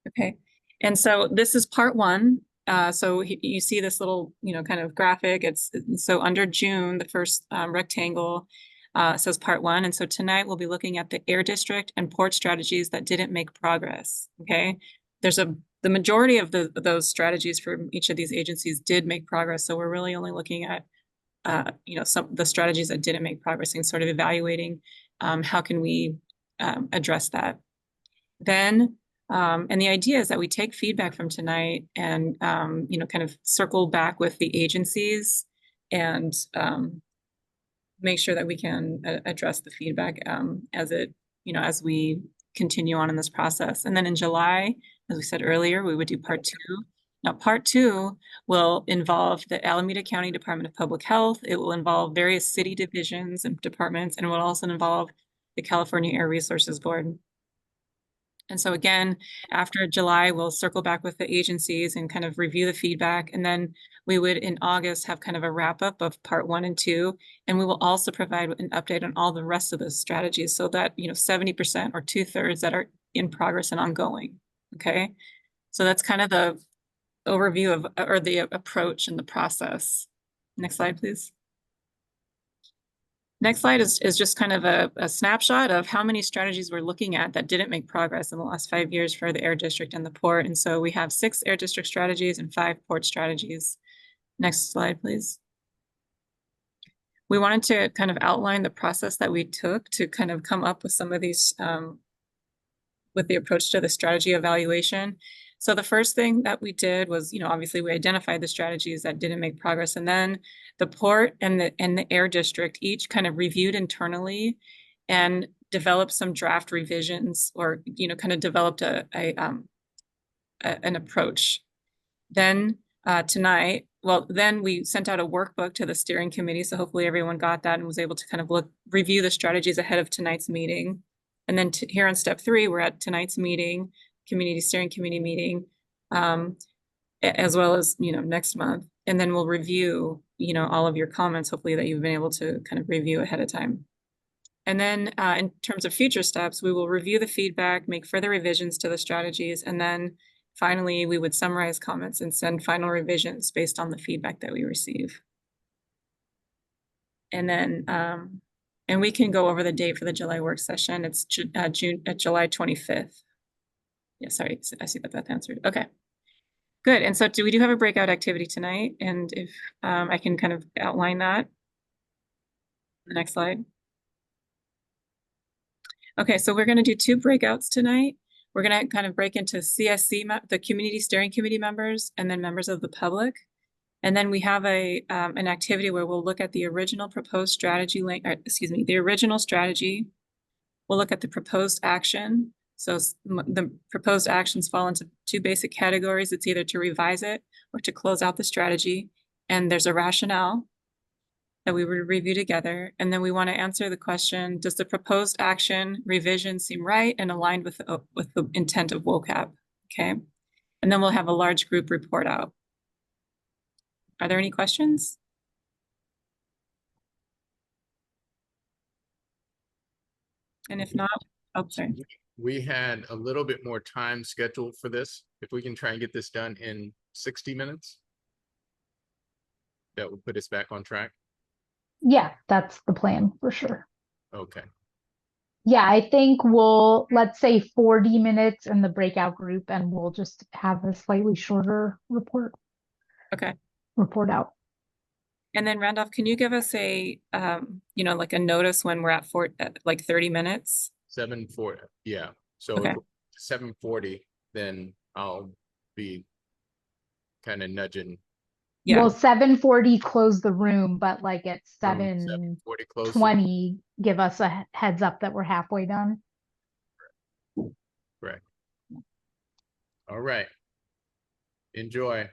Okay, and so this is part 1. So you see this little, kind of graphic. So under June, the first rectangle says part 1. And so tonight we'll be looking at the Air District and Port strategies that didn't make progress. Okay, the majority of those strategies from each of these agencies did make progress. So we're really only looking at some of the strategies that didn't make progress and sort of evaluating how can we address that. Then and the idea is that we take feedback from tonight and kind of circle back with the agencies and make sure that we can address the feedback as we continue on in this process. And then in July, as we said earlier, we would do part 2. Now, part 2 will involve the Alameda County Department of Public Health. It will involve various city divisions and departments, and it will also involve the California Air Resources Board. And so again, after July, we'll circle back with the agencies and kind of review the feedback. And then we would in August have kind of a wrap up of part 1 and 2. And we will also provide an update on all the rest of the strategies so that, 70% or 2/3 that are in progress and ongoing. Okay. So that's kind of the overview of, or the approach and the process. Next slide, please. Next slide is just kind of a snapshot of how many strategies we're looking at that didn't make progress in the last 5 years for the Air District and the Port. And so we have 6 Air District strategies and 5 Port strategies. Next slide, please. We wanted to kind of outline the process that we took to kind of come up with some of these, with the approach to the strategy evaluation. So the first thing that we did was, obviously we identified the strategies that didn't make progress, and then the Port and the Air District each kind of reviewed internally and developed some draft revisions, or kind of developed an approach. Then tonight, then we sent out a workbook to the steering committee, so hopefully everyone got that and was able to kind of review the strategies ahead of tonight's meeting. And then here on step 3, we're at tonight's meeting, community steering committee meeting, as well as next month, and then we'll review all of your comments, hopefully that you've been able to kind of review ahead of time. And then in terms of future steps, we will review the feedback, make further revisions to the strategies, and then finally we would summarize comments and send final revisions based on the feedback that we receive. And then and we can go over the date for the July work session. It's July 25th. Yeah, sorry, I see that answered. Okay, good. And so we do have a breakout activity tonight, and if I can kind of outline that. The next slide. Okay, so we're going to do 2 breakouts tonight. We're going to kind of break into CSC, the Community Steering Committee members, and then members of the public. And then we have an activity where we'll look at the original proposed strategy the original strategy. We'll look at the proposed action. So the proposed actions fall into two basic categories. It's either to revise it or to close out the strategy. And there's a rationale that we would review together. And then we want to answer the question, does the proposed action revision seem right and aligned with the intent of WOCAP? Okay. And then we'll have a large group report out. Are there any questions? And if not, oh, sorry. We had a little bit more time scheduled for this. If we can try and get this done in 60 minutes, that would put us back on track. Yeah, that's the plan for sure. Okay. Yeah, I think let's say 40 minutes in the breakout group, and we'll just have a slightly shorter report. Okay. Report out. And then Randolph, can you give us a, like a notice when we're at like 30 minutes? 7:40. Yeah. So Okay. if 7:40, then I'll be kind of nudging. Yeah. Well, 7:40 close the room, but like at From 7:40 close. 7:20, give us a heads up that we're halfway done. Correct. All right. Enjoy.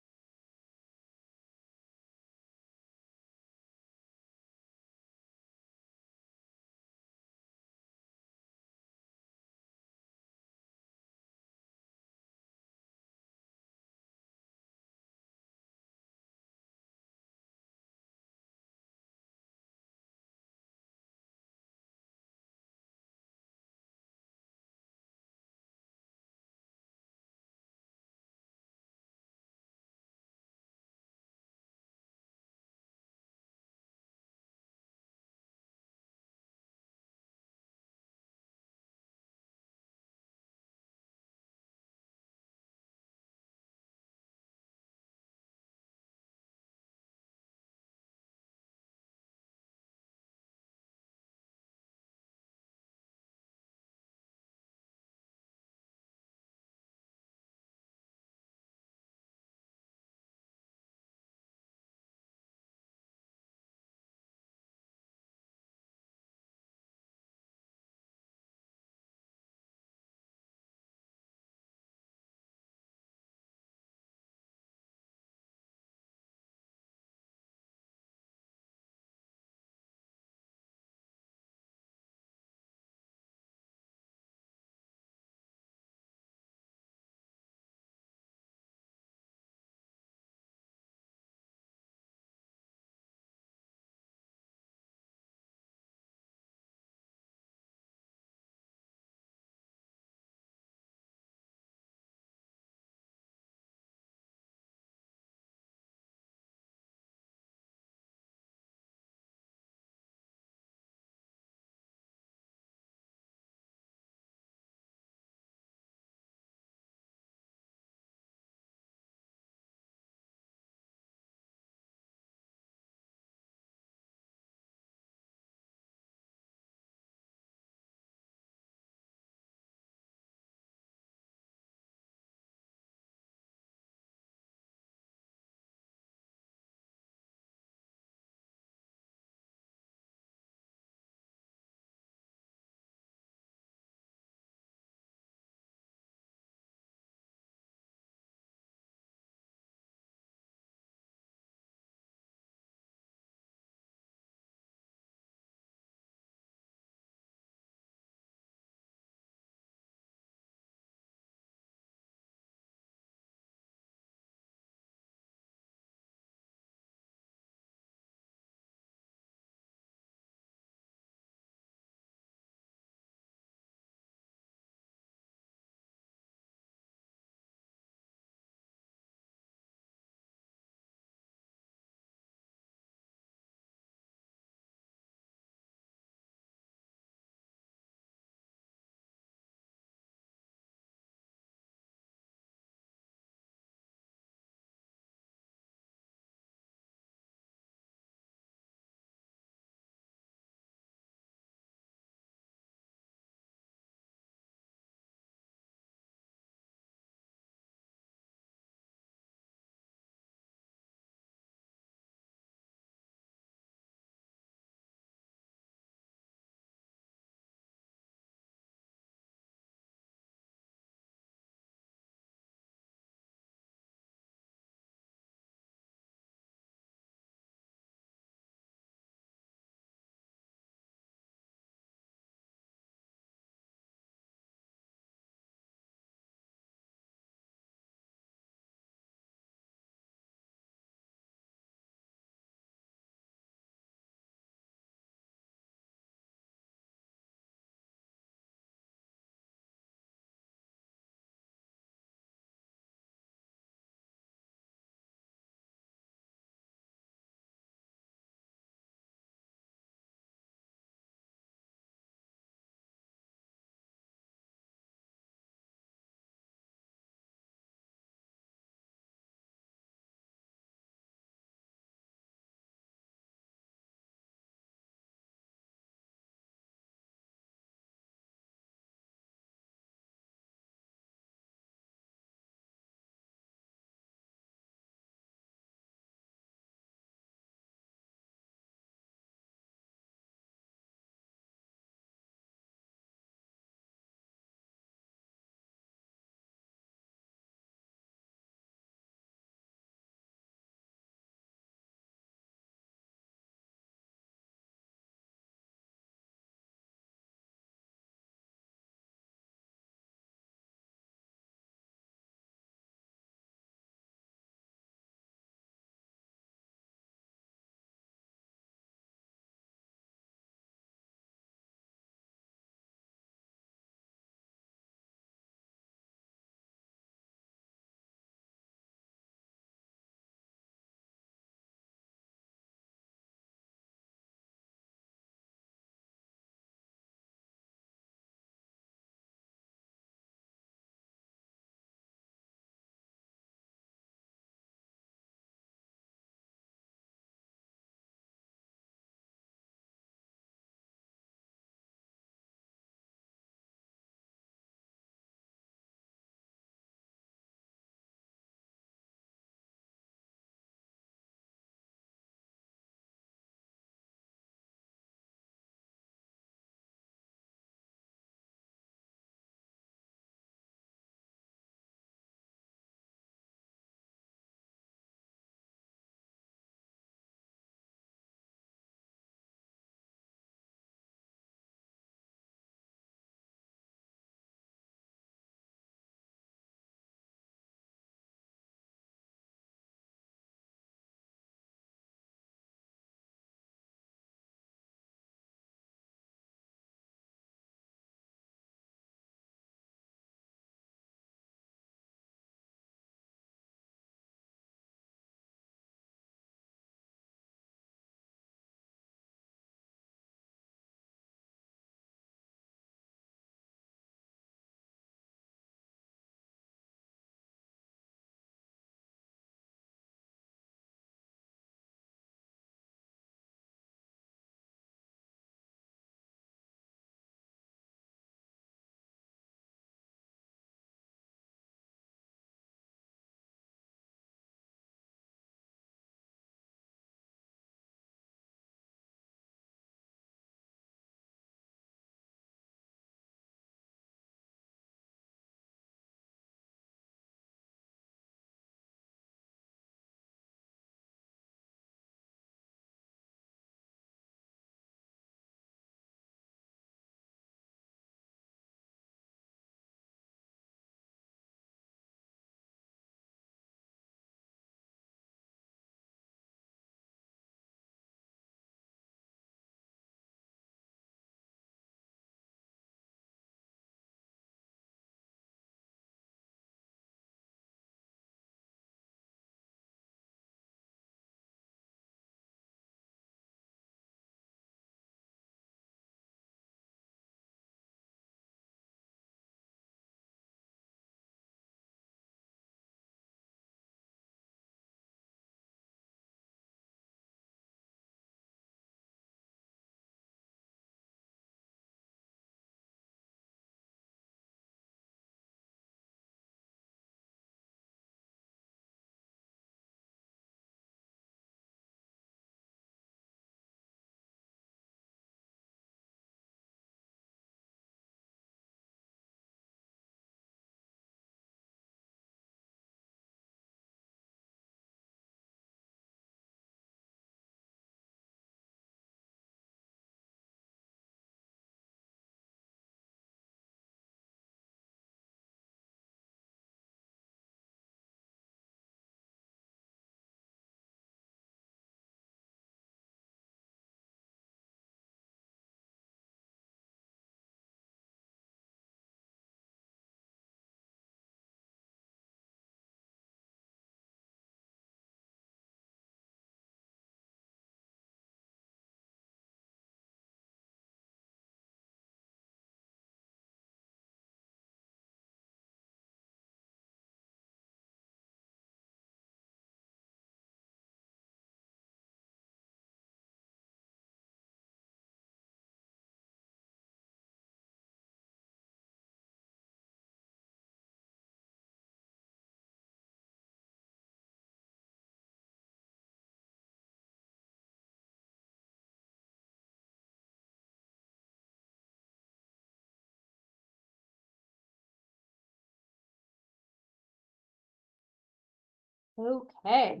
Okay.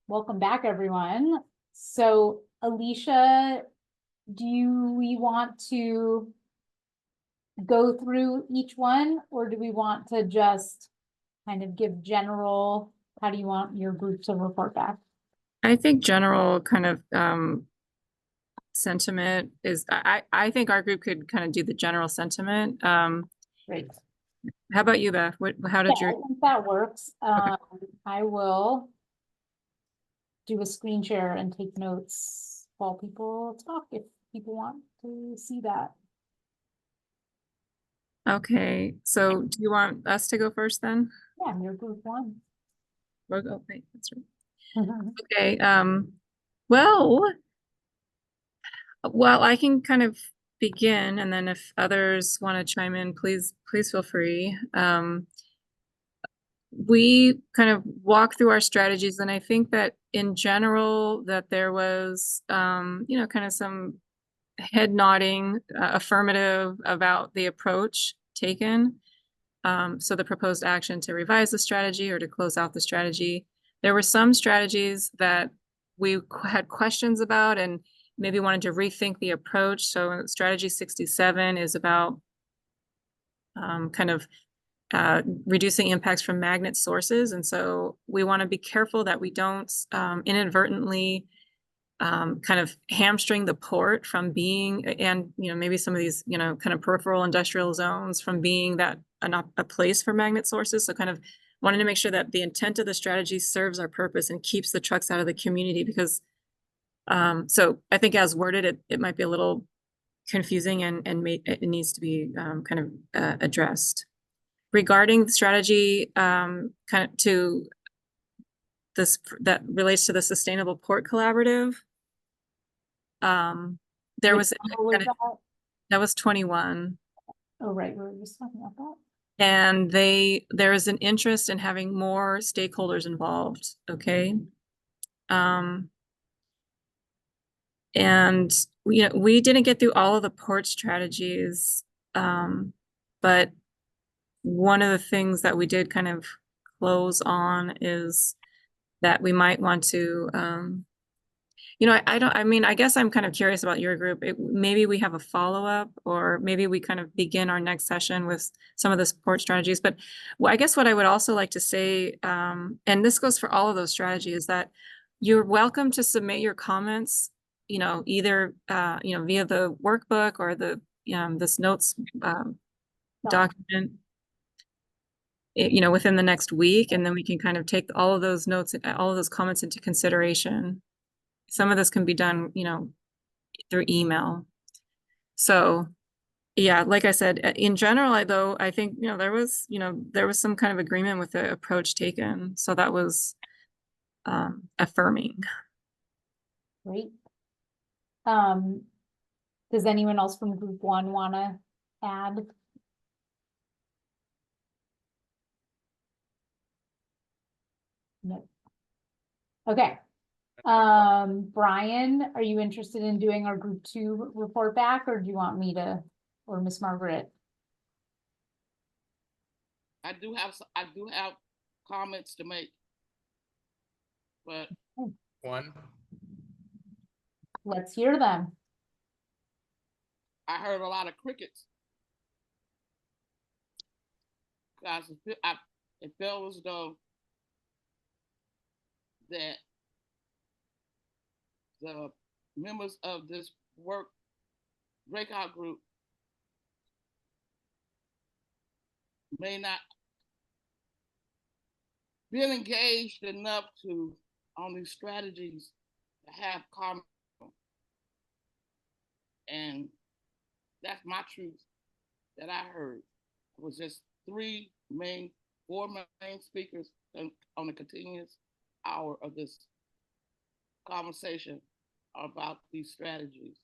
Welcome back, everyone. So Alicia, do we want to go through each one, or do we want to just kind of give general, how do you want your group to report back? I think general kind of sentiment is, I think our group could kind of do the general sentiment. Great. How about you, Beth? How did Yeah, your? I think that works. I will do a screen share and take notes while people talk, if people want to see that. Okay, so do you want us to go first then? Yeah, your group one. Oh, wait, that's right. Okay, well, I can kind of begin, and then if others want to chime in, please feel free. We kind of walk through our strategies, and I think that in general that there was, you know, kind of some head nodding, affirmative about the approach taken. So the proposed action to revise the strategy or to close out the strategy. There were some strategies that we had questions about and maybe wanted to rethink the approach. So strategy 67 is about kind of reducing impacts from magnet sources. And so we want to be careful that we don't inadvertently kind of hamstring the port from being, and, you know, maybe some of these, you know, kind of peripheral industrial zones from being that a place for magnet sources. So kind of wanting to make sure that the intent of the strategy serves our purpose and keeps the trucks out of the community, because so I think as worded, it might be a little confusing and it needs to be kind of addressed. Regarding the strategy kind of to this that relates to the Sustainable Port Collaborative, there was that was 21. Oh, right, we were just talking about that. And there is an interest in having more stakeholders involved. Okay. And you know, we didn't get through all of the port strategies, but one of the things that we did kind of close on is that we might want to, you know, I guess I'm kind of curious about your group. Maybe we have a follow-up, or maybe we kind of begin our next session with some of the support strategies. But I guess what I would also like to say, and this goes for all of those strategies, is that you're welcome to submit your comments, you know, either, you know, via the workbook or the, this notes document, you know, within the next week. And then we can kind of take all of those notes, all of those comments into consideration. Some of this can be done, you know, through email. So yeah, like I said, in general, though, I think, you know, there was some kind of agreement with the approach taken. So that was affirming. Great. Does anyone else from group one want to add? No. Okay. Brian, are you interested in doing our group two report back, or do you want me to, or Miss Margaret? I do have comments to make, but one. Let's hear them. I heard a lot of crickets. Guys, it felt as though that the members of this work breakout group may not be engaged enough on these strategies to have comment. And that's my truth that I heard. It was just four main speakers on the continuous hour of this conversation about these strategies.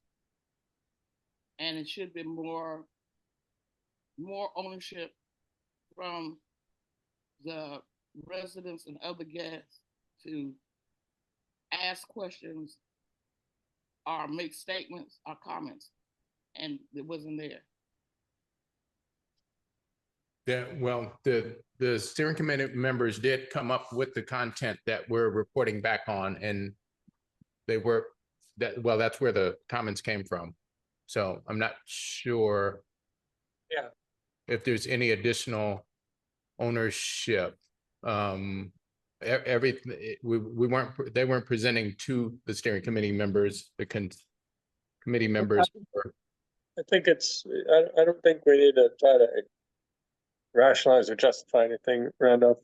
And it should be more ownership from the residents and other guests to ask questions or make statements or comments. And it wasn't there. The steering committee members did come up with the content that we're reporting back on, and that's where the comments came from. So I'm not sure. Yeah. If there's any additional ownership. Everything, they weren't presenting to the steering committee members, committee members. I think I don't think we need to try to rationalize or justify anything, Randolph.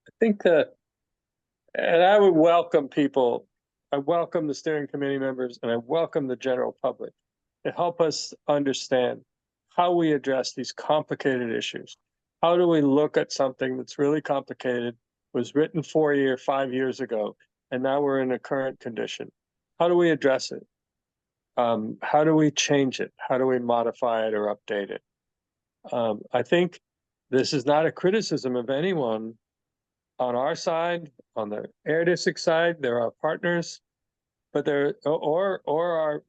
I think and I would welcome people, I welcome the steering committee members, and I welcome the general public to help us understand how we address these complicated issues. How do we look at something that's really complicated, was written 5 years ago, and now we're in a current condition? How do we address it? How do we change it? How do we modify it or update it? I think this is not a criticism of anyone on our side, on the Air District side. They're our partners, but or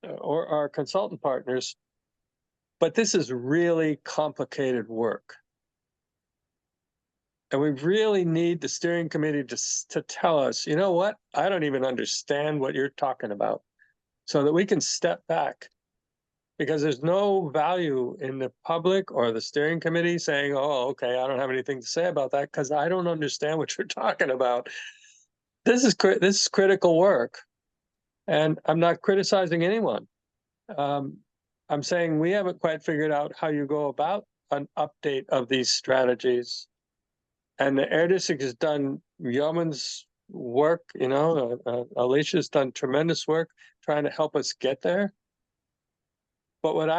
our consultant partners. But this is really complicated work. And we really need the steering committee to tell us, you know what, I don't even understand what you're talking about, so that we can step back. Because there's no value in the public or the steering committee saying, oh, okay, I don't have anything to say about that because I don't understand what you're talking about. This is critical work. And I'm not criticizing anyone. I'm saying we haven't quite figured out how you go about an update of these strategies. And the Air District has done yeoman's work, Alicia's done tremendous work trying to help us get there. But when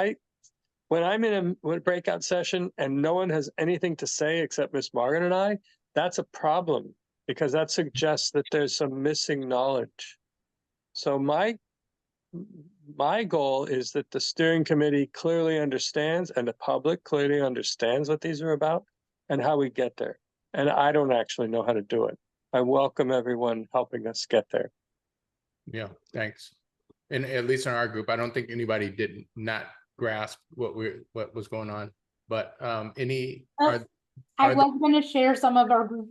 I'm in a breakout session and no one has anything to say except Miss Morgan and I, that's a problem, because that suggests that there's some missing knowledge. So my goal is that the steering committee clearly understands and the public clearly understands what these are about and how we get there. And I don't actually know how to do it. I welcome everyone helping us get there. Yeah, thanks. And at least in our group, I don't think anybody did not grasp what was going on. But I was going to share some of our group,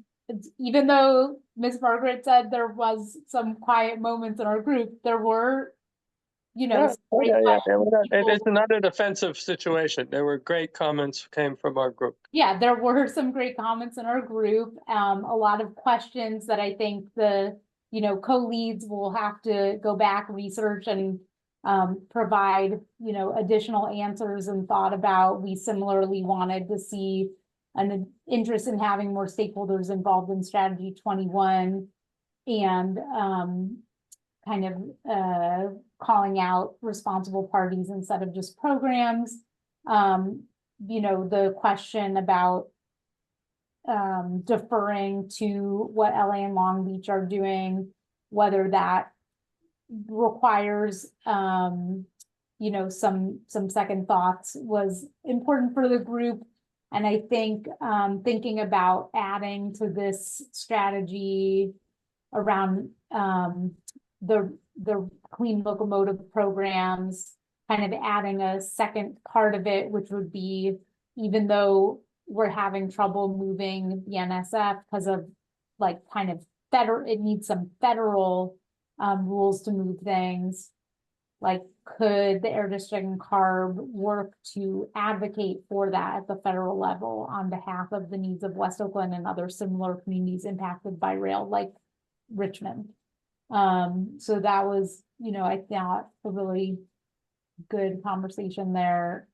even though Ms. Margaret said there was some quiet moments in our group, there were, It's another defensive situation. There were great comments came from our group. Yeah, there were some great comments in our group. A lot of questions that I think the co-leads will have to go back, research, and provide, additional answers and thought about. We similarly wanted to see an interest in having more stakeholders involved in strategy 21 and kind of calling out responsible parties instead of just programs. The question about deferring to what LA and Long Beach are doing, whether that requires some second thoughts, was important for the group. And I think thinking about adding to this strategy around the clean locomotive programs, kind of adding a second part of it, which would be, even though we're having trouble moving the NSF because of it needs some federal rules to move things. Could the Air District and CARB work to advocate for that at the federal level on behalf of the needs of West Oakland and other similar communities impacted by rail, like Richmond? So that was, I thought, a really good conversation there.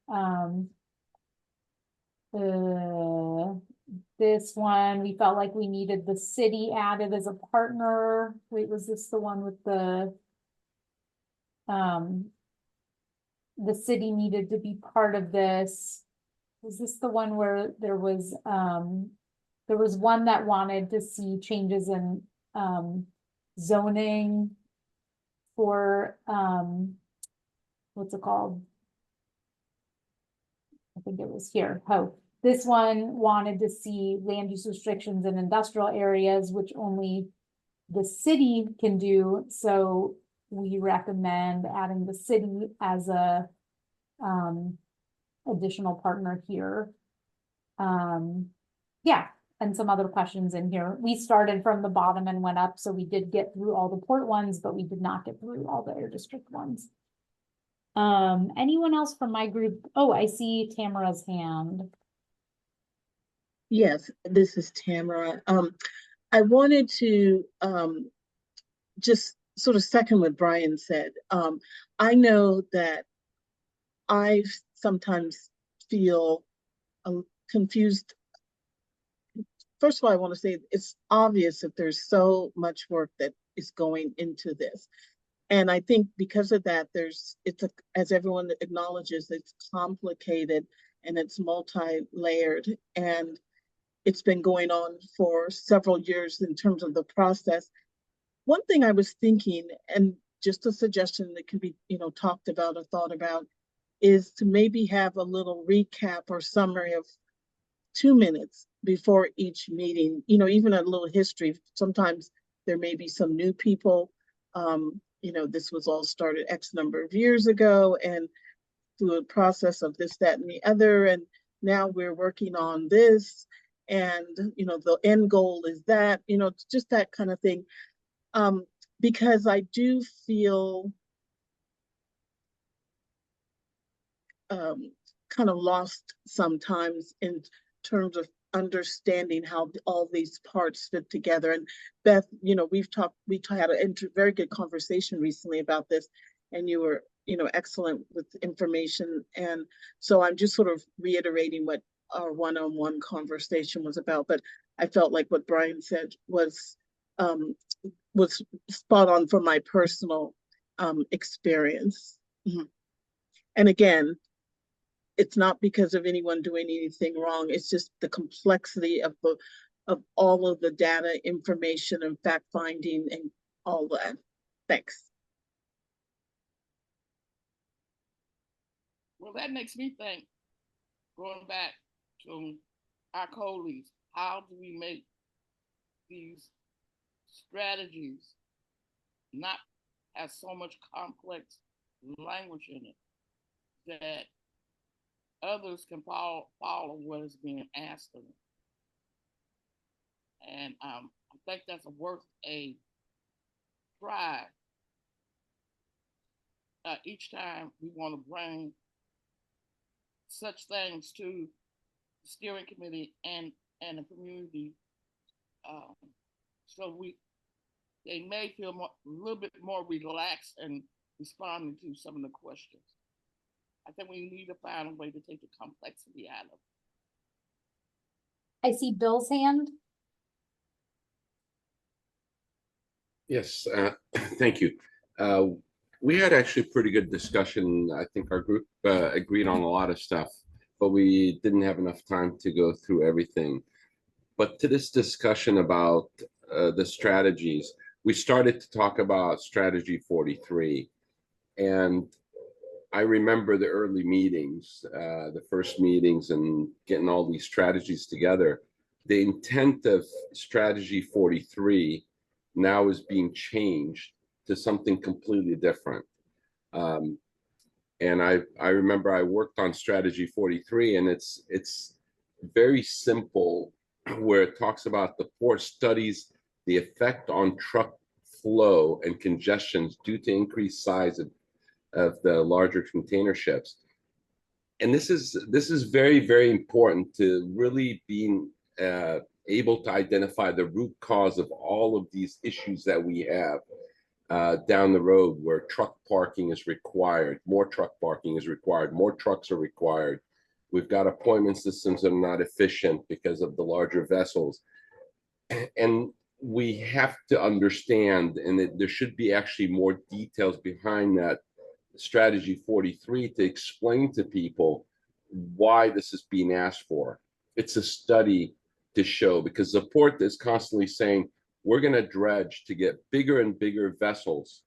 This one, we felt like we needed the city added as a partner. Wait, was this the one with the city needed to be part of this? Was this the one where there was one that wanted to see changes in zoning for what's it called? I think it was here. This one wanted to see land use restrictions in industrial areas, which only the city can do. So we recommend adding the city as a additional partner here. Yeah, and some other questions in here. We started from the bottom and went up, so we did get through all the port ones, but we did not get through all the air district ones. Anyone else from my group? Oh, I see Tamara's hand. Yes, this is Tamara. I wanted to just sort of second what Brian said. I know that I sometimes feel confused. First of all, I want to say it's obvious that there's so much work that is going into this. And I think because of that, as everyone acknowledges, it's complicated and it's multi-layered, and it's been going on for several years in terms of the process. One thing I was thinking, and just a suggestion that can be, talked about or thought about, is to maybe have a little recap or summary of 2 minutes before each meeting, even a little history. Sometimes there may be some new people. This was all started X number of years ago, and through a process of this, that, and the other, and now we're working on this, and the end goal is that, just that kind of thing. Because I do feel kind of lost sometimes in terms of understanding how all these parts fit together. And Beth, we had a very good conversation recently about this, and you were, excellent with information. And so I'm just sort of reiterating what our one-on-one conversation was about. But I felt like what Brian said was spot on for my personal experience. Mm-hmm. And again, it's not because of anyone doing anything wrong. It's just the complexity of all of the data, information, and fact finding, and all that. Thanks. Well, that makes me think, going back to our colleagues, how do we make these strategies not have so much complex language in it that others can follow what is being asked of them? And I think that's worth a try each time we want to bring such things to the steering committee and the community, so they may feel a little bit more relaxed in responding to some of the questions. I think we need to find a way to take the complexity out of it. I see Bill's hand. Yes, thank you. We had actually a pretty good discussion. I think our group agreed on a lot of stuff, but we didn't have enough time to go through everything. But to this discussion about the strategies, we started to talk about strategy 43. And I remember the early meetings, the first meetings, and getting all these strategies together. The intent of strategy 43 now is being changed to something completely different. And I remember I worked on strategy 43, and it's very simple, where it talks about the port studies the effect on truck flow and congestions due to increased size of the larger container ships. And this is very, very important to really being able to identify the root cause of all of these issues that we have down the road, where truck parking is required, more truck parking is required, more trucks are required. We've got appointment systems that are not efficient because of the larger vessels. And we have to understand, and there should be actually more details behind that strategy 43 to explain to people why this is being asked for. It's a study to show, because the port is constantly saying, we're going to dredge to get bigger and bigger vessels.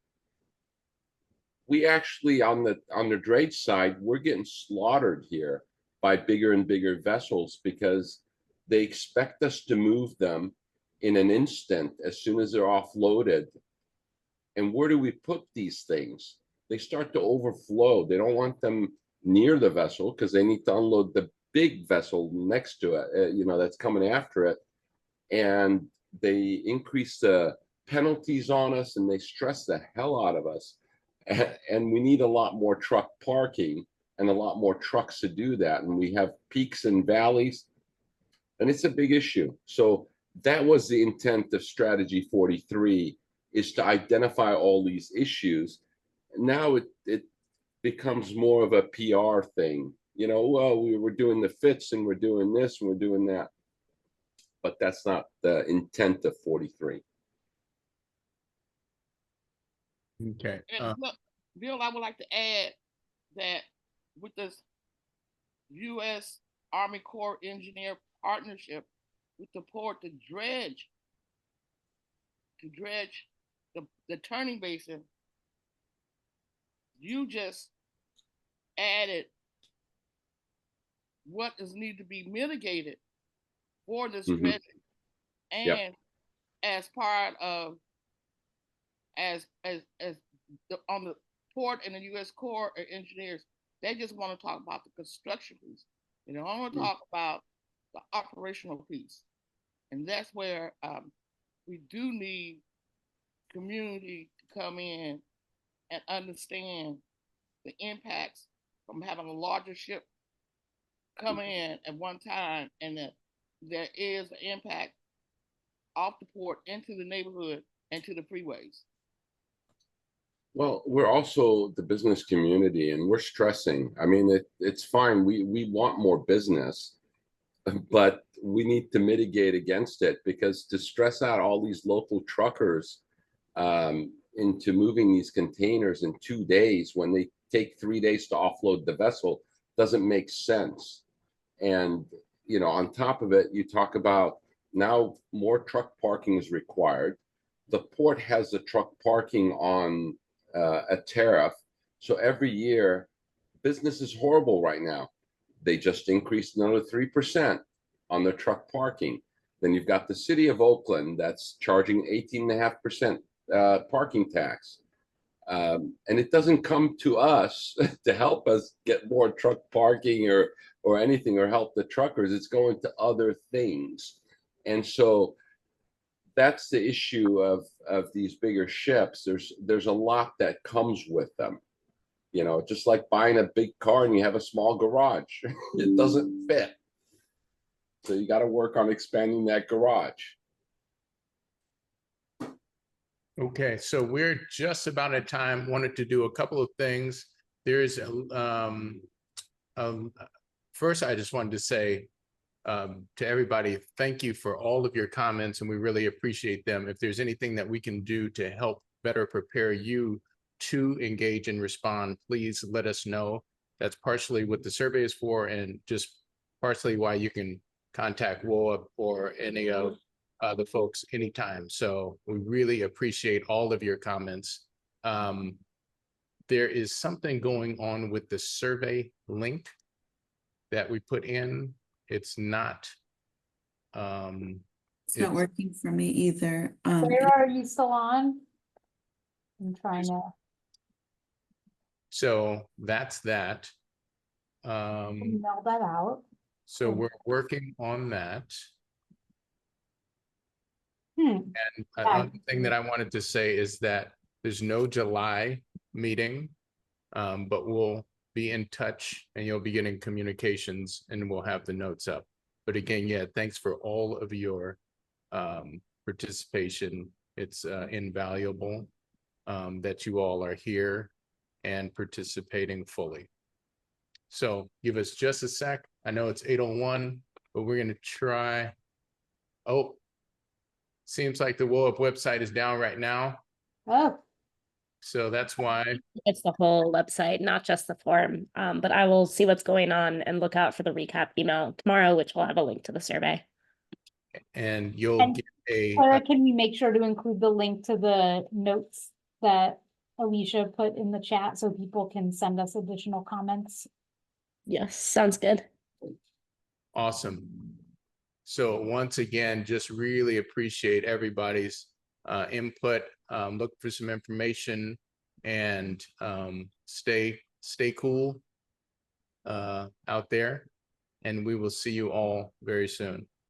We actually, on the dredge side, we're getting slaughtered here by bigger and bigger vessels, because they expect us to move them in an instant as soon as they're offloaded. And where do we put these things? They start to overflow. They don't want them near the vessel because they need to unload the big vessel next to it, you know, that's coming after it. And they increase the penalties on us and they stress the hell out of us. And we need a lot more truck parking and a lot more trucks to do that. And we have peaks and valleys, and it's a big issue. So that was the intent of Strategy 43, is to identify all these issues. Now it becomes more of a PR thing. You know, well, we were doing the fits and we're doing this and we're doing that. But that's not the intent of 43. Okay. And look, Bill, I would like to add that with this U.S. Army Corps Engineer partnership with the port to dredge the turning basin, you just added what is need to be mitigated for this dredging. And as part of on the port and the U.S. Corps of Engineers, they just want to talk about the construction piece. You know, I want to talk about the operational piece, and that's where we do need community to come in and understand the impacts from having a larger ship come in at one time, and that there is an impact off the port into the neighborhood and to the freeways. Well, we're also the business community, and we're stressing. I mean, it's fine. We want more business, but we need to mitigate against it, because to stress out all these local truckers into moving these containers in 2 days when they take 3 days to offload the vessel doesn't make sense. And, you know, on top of it, you talk about now more truck parking is required. The port has the truck parking on a tariff. So every year, business is horrible right now. They just increased another 3% on the truck parking. Then you've got the city of Oakland that's charging 18.5% parking tax. And it doesn't come to us to help us get more truck parking or anything, or help the truckers. It's going to other things. And so that's the issue of these bigger ships. There's a lot that comes with them. You know, just like buying a big car and you have a small garage. It doesn't fit. So you got to work on expanding that garage. Okay, so we're just about at time. Wanted to do a couple of things. There's first, I just wanted to say to everybody, thank you for all of your comments, and we really appreciate them. If there's anything that we can do to help better prepare you to engage and respond, please let us know. That's partially what the survey is for, and just partially why you can contact WOA or any of the folks anytime. So we really appreciate all of your comments. There is something going on with the survey link that we put in. It's not it's not working for me either. Where are you still on? I'm trying to. So that's that. Email that out. So we're working on that. And another thing that I wanted to say is that there's no July meeting, but we'll be in touch and you'll be getting communications and we'll have the notes up. But again, yeah, thanks for all of your participation. It's invaluable that you all are here and participating fully. So give us just a sec. I know it's 8:01, but we're going to try. Oh, seems like the WOAP website is down right now. Oh. So that's why. It's the whole website, not just the form. But I will see what's going on and look out for the recap email tomorrow, which will have a link to the survey. And you'll get a. Clara, can we make sure to include the link to the notes that Alicia put in the chat so people can send us additional comments? Yes, sounds good. Awesome. So once again, just really appreciate everybody's input. Look for some information and stay cool out there. and we will see you all very soon.